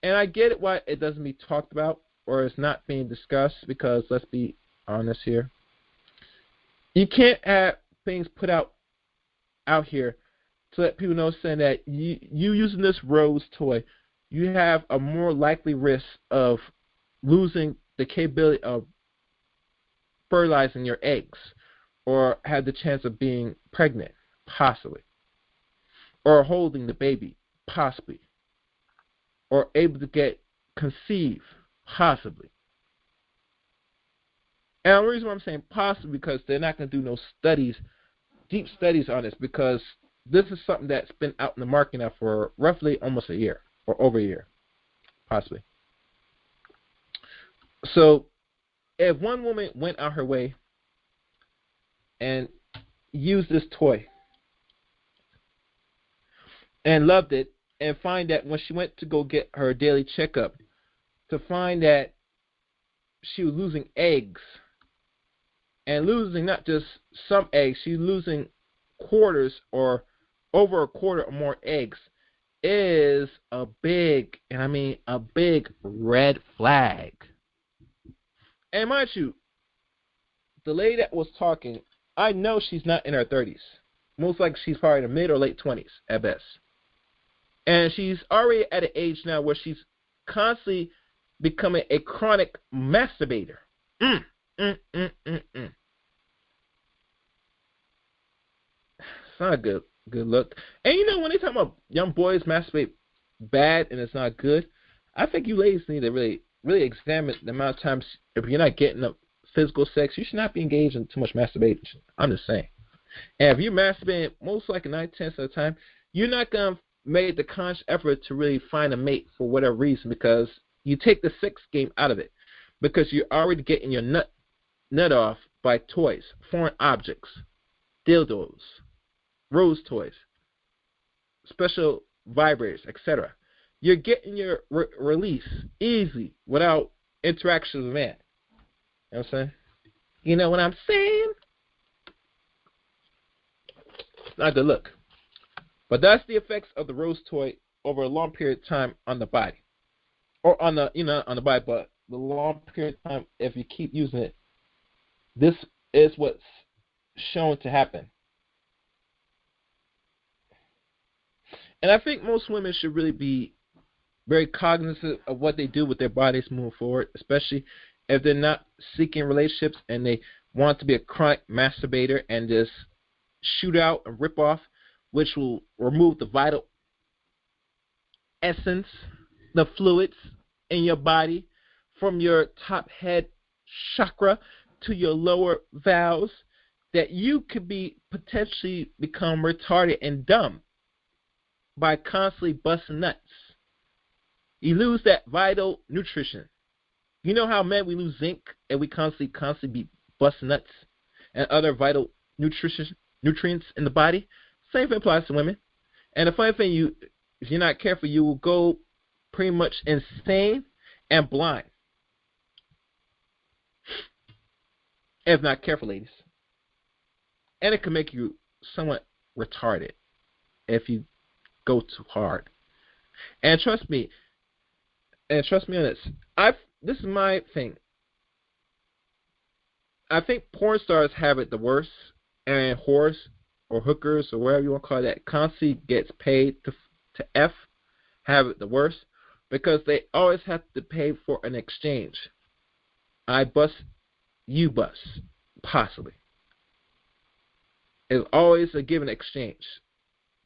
And I get it why it doesn't be talked about or it's not being discussed, because let's be honest here. You can't have things put out here to let people know saying that you using this Rose toy, you have a more likely risk of losing the capability of fertilizing your eggs, or have the chance of being pregnant, possibly, or holding the baby, possibly, or able to conceive, possibly. And the reason why I'm saying possibly, because they're not going to do no studies, deep studies on this, because this is something that's been out in the market now for roughly almost a year, or over a year, possibly. So, if one woman went out her way and used this toy and loved it, and find that when she went to go get her daily checkup, to find that she was losing eggs, and losing not just some eggs, she's losing quarters or over a quarter or more eggs is a big, and I mean a big red flag. And mind you, the lady that was talking, I know she's not in her 30s. Most likely she's probably in the mid or late 20s at best. And she's already at an age now where she's constantly becoming a chronic masturbator. It's not a good look. And you know, when they talk about young boys masturbate bad and it's not good, I think you ladies need to really examine the amount of times, if you're not getting up physical sex, you should not be engaged in too much masturbation. I'm just saying. And if you're masturbating, most likely 9/10 of the time, you're not going to make the conscious effort to really find a mate for whatever reason, because you take the sex game out of it, because you're already getting your nut off by toys, foreign objects, dildos, rose toys, special vibrators, etc. You're getting your release easy without interaction with a man. You know what I'm saying? You know what I'm saying? It's not a good look. But that's the effects of the rose toy over a long period of time on the body. Or on the, on the body, but the long period of time, if you keep using it, this is what's shown to happen. And I think most women should really be very cognizant of what they do with their bodies moving forward, especially if they're not seeking relationships and they want to be a chronic masturbator and just shoot out and rip off, which will remove the vital essence, the fluids in your body from your top head chakra to your lower valves, that you could be potentially become retarded and dumb by constantly busting nuts. You lose that vital nutrition. You know how men, we lose zinc and we constantly be busting nuts and other vital nutrients in the body? Same thing applies to women. And the funny thing, if you're not careful, you will go pretty much insane and blind. If not careful, ladies. And it can make you somewhat retarded if you go too hard. And trust me on this. This is my thing. I think porn stars have it the worst, and whores or hookers or whatever you want to call that constantly gets paid to F have it the worst, because they always have to pay for an exchange. I bust, you bust, possibly. It's always a give and exchange.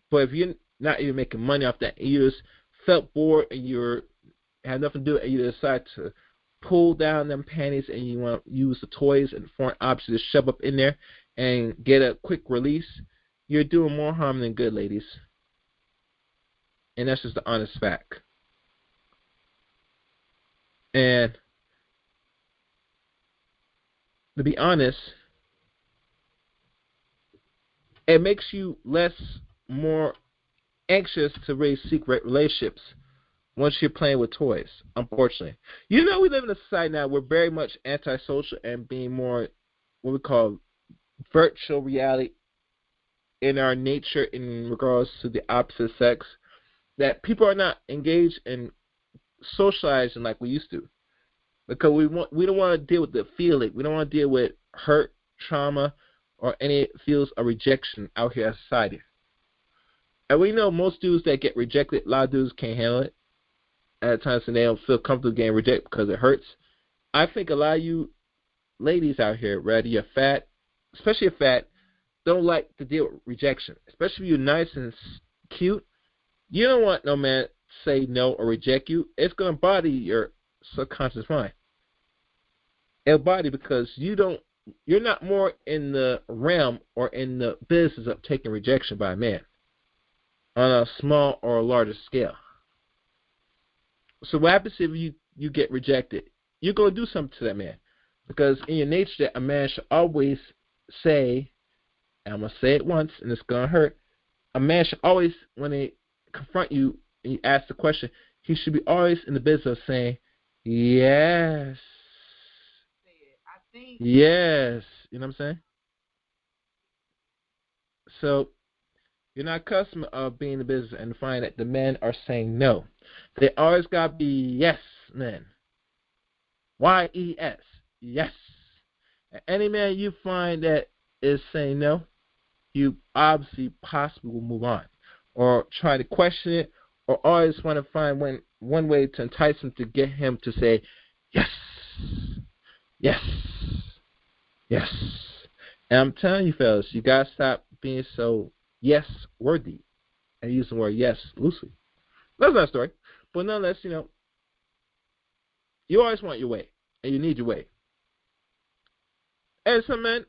But if you're not even making money off that, and you just felt bored and you had nothing to do, and you decide to pull down them panties and you want to use the toys and foreign objects to shove up in there and get a quick release, you're doing more harm than good, ladies. And that's just the honest fact. And to be honest, it makes you more anxious to really seek relationships once you're playing with toys, unfortunately. You know, we live in a society now where we're very much antisocial and being more what we call virtual reality in our nature in regards to the opposite sex, that people are not engaged in socializing like we used to, because we don't want to deal with the feeling. We don't want to deal with hurt, trauma, or any feels of rejection out here in society. And we know most dudes that get rejected, a lot of dudes can't handle it at times, and they don't feel comfortable getting rejected because it hurts. I think a lot of you ladies out here, whether you're fat, especially if fat, don't like to deal with rejection. Especially if you're nice and cute, you don't want no man to say no or reject you. It's going to bother your subconscious mind. It'll bother you because you're not more in the realm or in the business of taking rejection by a man on a small or a larger scale. So what happens if you get rejected? You're going to do something to that man, because in your nature that a man should always say, and I'm going to say it once and it's going to hurt, a man should always, when they confront you and you ask the question, he should be always in the business of saying, yes. Yes. You know what I'm saying? So You're not accustomed of being in the business and find that the men are saying no. They always got to be yes men. Y-E-S. Yes. And any man you find that is saying no, you obviously possibly will move on or try to question it or always want to find one way to entice him to get him to say yes, yes, yes. And I'm telling you, fellas, you got to stop being so yes-worthy and use the word yes loosely. That's not a story. But nonetheless, you always want your way and you need your way. And some men,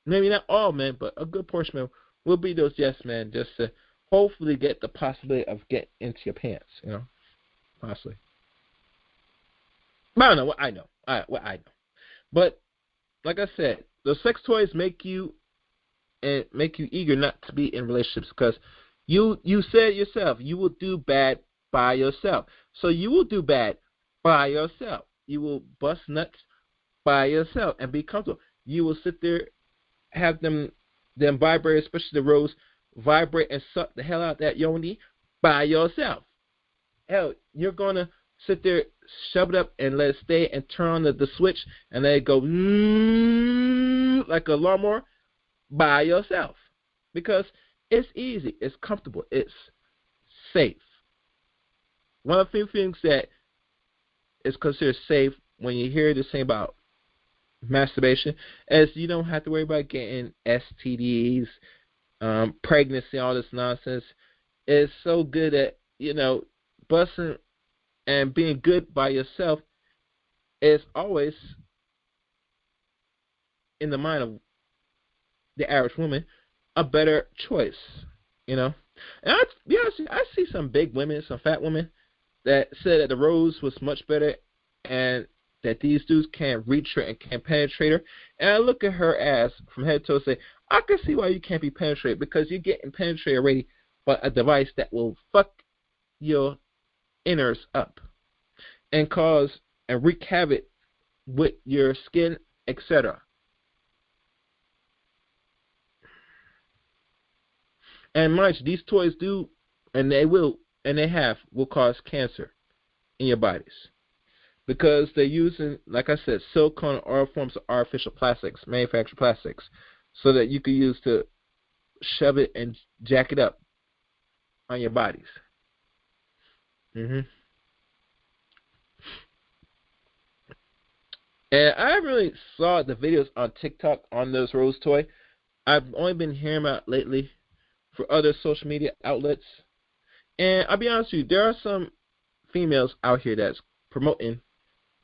maybe not all men, but a good portion of men will be those yes men just to hopefully get the possibility of getting into your pants, possibly. But I don't know what I know. What I know. But like I said, those sex toys make you eager not to be in relationships because you said yourself you will do bad by yourself. So you will do bad by yourself. You will bust nuts by yourself and be comfortable. You will sit there, have them vibrate, especially the rose, vibrate and suck the hell out of that yoni by yourself. Hell, you're going to sit there, shove it up, and let it stay and turn on the switch and let it go like a lawnmower by yourself. Because it's easy, it's comfortable, it's safe. One of the few things that is considered safe when you hear this thing about masturbation is you don't have to worry about getting STDs, pregnancy, all this nonsense. It's so good at, busting and being good by yourself is always in the mind of the average woman a better choice, And I see some big women, some fat women that said that the rose was much better and that these dudes can't reach her and can't penetrate her. And I look at her ass from head to toe and say, I can see why you can't be penetrated, because you're getting penetrated already by a device that will fuck your innards up and cause and wreak havoc with your skin, etc. And mind you, these toys do, and they will cause cancer in your bodies. Because they're using, like I said, silicone or forms of artificial plastics, manufactured plastics, so that you can use to shove it and jack it up on your bodies. And I haven't really saw the videos on TikTok on those rose toy. I've only been hearing about lately for other social media outlets. And I'll be honest with you, there are some females out here that's promoting,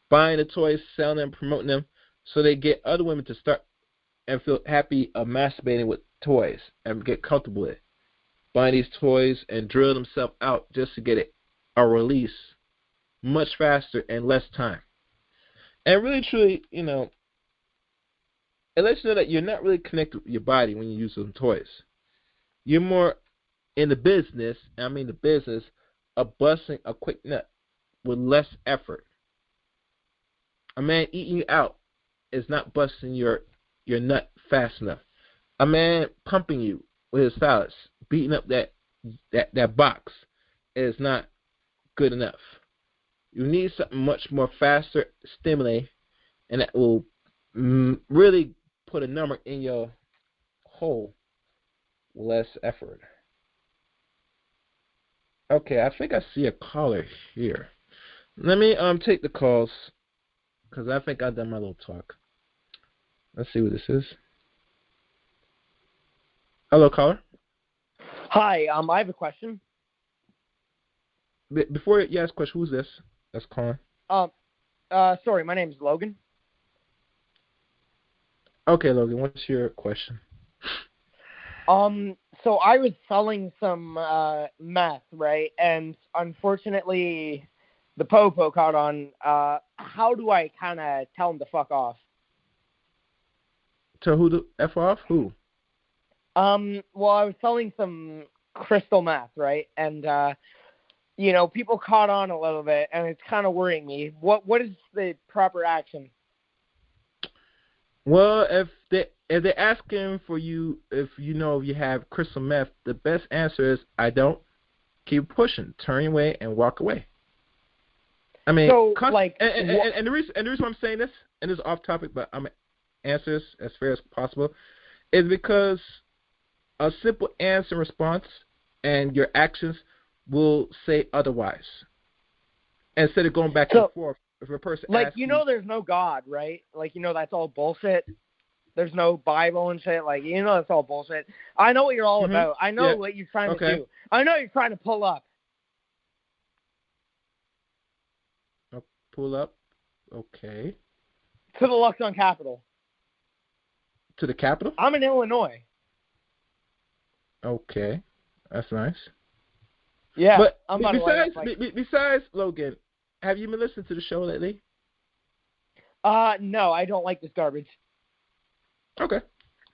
buying the toys, selling them, promoting them, so they get other women to start and feel happy of masturbating with toys and get comfortable with it. Buying these toys and drill themselves out just to get a release much faster and less time. And really, truly, it lets you know that you're not really connected with your body when you use those toys. You're more in the business, of busting a quick nut with less effort. A man eating you out is not busting your nut fast enough. A man pumping you with his phallus, beating up that box, is not good enough. You need something much more faster, stimulating, and that will really put a number in your hole with less effort. Okay, I think I see a caller here. Let me take the calls, because I think I've done my little talk. Let's see what this is. Hello, caller. Hi, I have a question. Before you ask a question, who's this that's calling? Sorry, my name's Logan. Okay, Logan, what's your question? So I was selling some meth, right? And unfortunately, the popo caught on. How do I kind of tell him to fuck off? Tell who to F off? Who? Well, I was selling some crystal meth, right? And people caught on a little bit, and it's kind of worrying me. What is the proper action? Well, if they're asking for you if you have crystal meth, the best answer is I don't. Keep pushing, turn your way, and walk away. I mean, So, and the reason why I'm saying this, and this is off topic, but I'm gonna answer this as fair as possible, is because a simple answer and response and your actions will say otherwise. Instead of going back and forth, if a person asks you, there's no God, right? That's all bullshit. There's no Bible and shit. That's all bullshit. I know what you're all about. I know what you're trying to do. I know you're trying to pull up. Pull up. Okay. To the Luxon Capitol. To the Capitol? I'm in Illinois. Okay. That's nice. Yeah. But I'm besides Logan, have you been listening to the show lately? No, I don't like this garbage. Okay.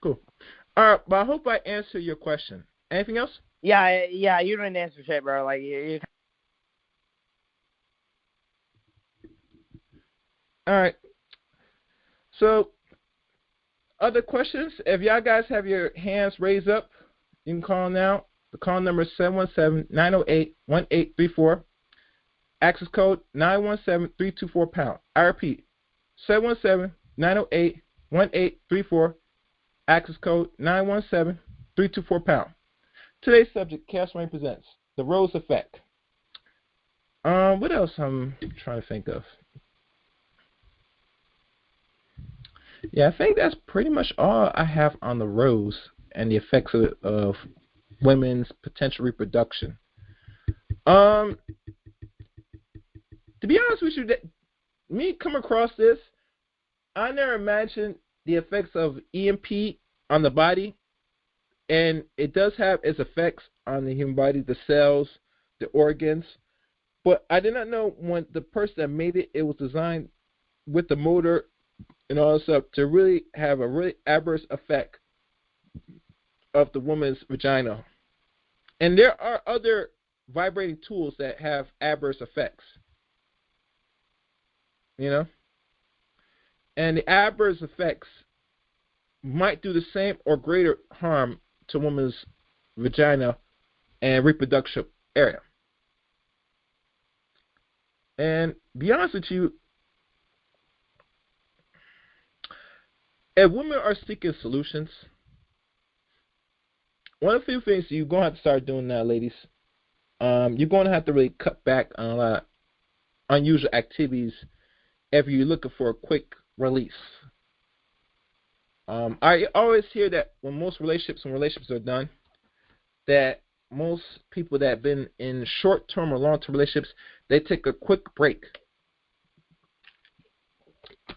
Cool. All right, but I hope I answered your question. Anything else? Yeah, you didn't answer shit, bro. You. All right. So, other questions? If y'all guys have your hands raised up, you can call now. The call number is 717-908-1834. Access code 917-324-POUND. I repeat, 717-908-1834. Access code 917-324-POUND. Today's subject, Chaos Rain presents the Rose Effect. What else I'm trying to think of? Yeah, I think that's pretty much all I have on the rose and the effects of women's potential reproduction. To be honest with you, me come across this, I never imagined the effects of EMP on the body, and it does have its effects on the human body, the cells, the organs, but I did not know when the person that made it, it was designed with the motor and all this stuff to really have a really adverse effect of the woman's vagina. And there are other vibrating tools that have adverse effects. And the adverse effects might do the same or greater harm to a woman's vagina and reproductive area. And be honest with you, if women are seeking solutions, one of the few things you're going to have to start doing now, ladies, you're going to have to really cut back on a lot of unusual activities if you're looking for a quick release. I always hear that when relationships are done, that most people that have been in short-term or long-term relationships, they take a quick break,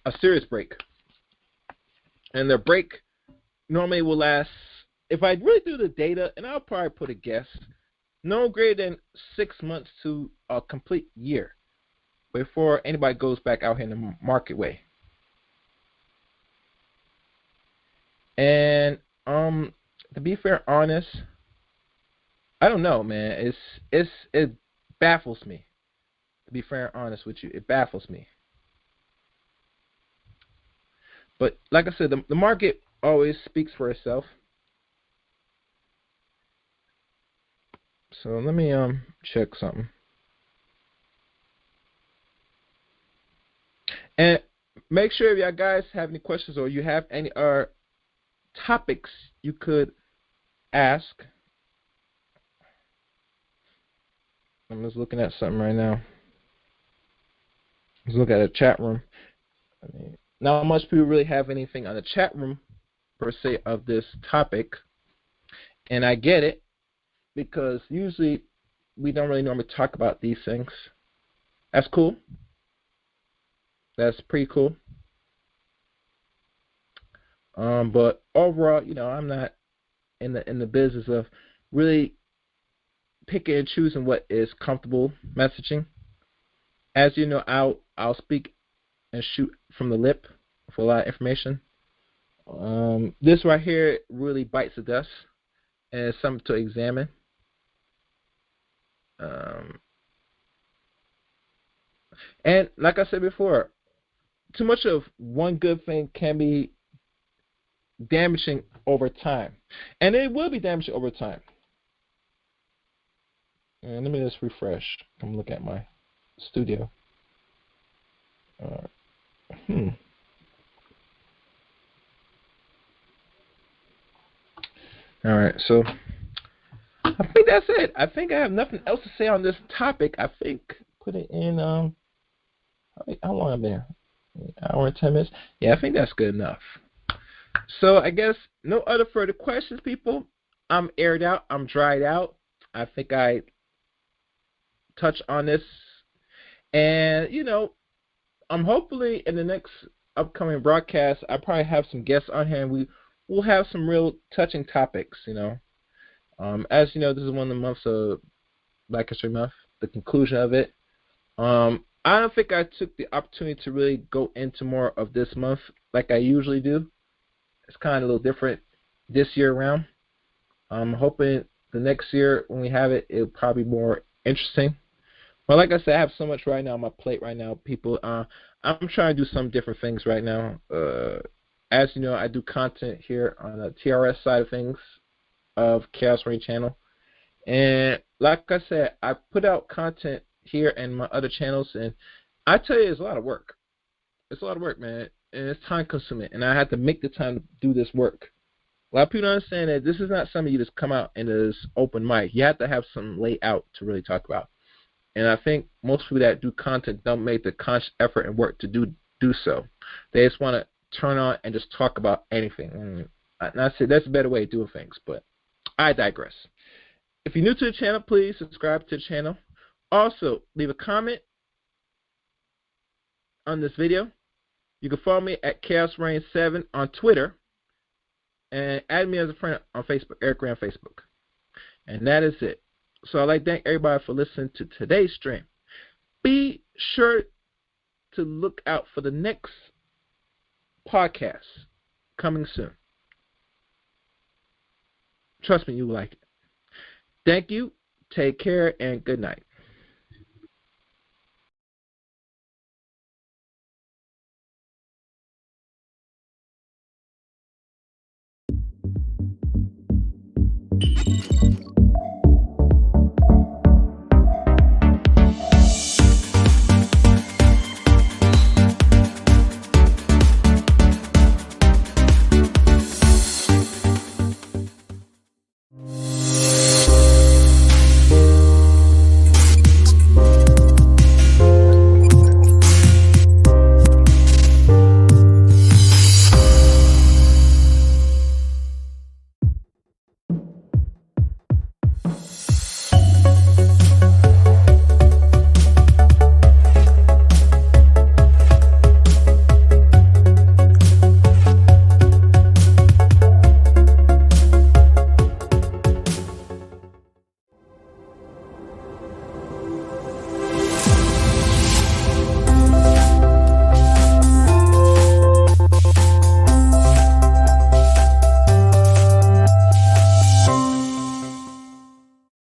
a serious break. And their break normally will last, if I really do the data, and I'll probably put a guess, no greater than 6 months to a complete year before anybody goes back out here in the market way. And to be fair, honest, I don't know, man. It baffles me. To be fair and honest with you, it baffles me. But like I said, the market always speaks for itself. So let me check something. And make sure if y'all guys have any questions or you have any topics you could ask. I'm just looking at something right now. Let's look at a chat room. Not much people really have anything on the chat room per se of this topic, and I get it because usually we don't really normally talk about these things. That's cool. That's pretty cool. But overall, I'm not in the business of really picking and choosing what is comfortable messaging. As you know, I'll speak and shoot from the lip for a lot of information. This right here really bites the dust, and it's something to examine. And like I said before, too much of one good thing can be damaging over time. And it will be damaging over time. And let me just refresh. Come look at my studio. All right, so I think that's it. I think I have nothing else to say on this topic. I think put it in. How long am I there? An hour and 10 minutes. Yeah, I think that's good enough. So I guess no other further questions, people. I'm aired out. I'm dried out. I think I touched on this, and I'm hopefully in the next upcoming broadcast, I probably have some guests on here, and we'll have some real touching topics. As you know, this is one of the months of Black History Month, the conclusion of it. I don't think I took the opportunity to really go into more of this month like I usually do. It's kind of a little different this year around. I'm hoping the next year when we have it, it'll probably be more interesting. But like I said, I have so much right now on my plate right now, people. I'm trying to do some different things right now. As you know, I do content here on the T.R.S side of things of Chaos Rain channel. And like I said, I put out content here and my other channels, and I tell you, it's a lot of work. It's a lot of work, man, and it's time consuming, and I have to make the time to do this work. A lot of people don't understand that this is not something you just come out and just open mic. You have to have some laid out to really talk about. And I think most people that do content don't make the conscious effort and work to do so. They just want to turn on and just talk about anything. And I say that's a better way of doing things, but I digress. If you're new to the channel, please subscribe to the channel. Also, leave a comment on this video. You can follow me at ChaosReign7 on Twitter, and add me as a friend on Facebook, Eric Ray on Facebook. And that is it. So I'd like to thank everybody for listening to today's stream. Be sure to look out for the next podcast coming soon. Trust me, you will like it. Thank you. Take care, and good night.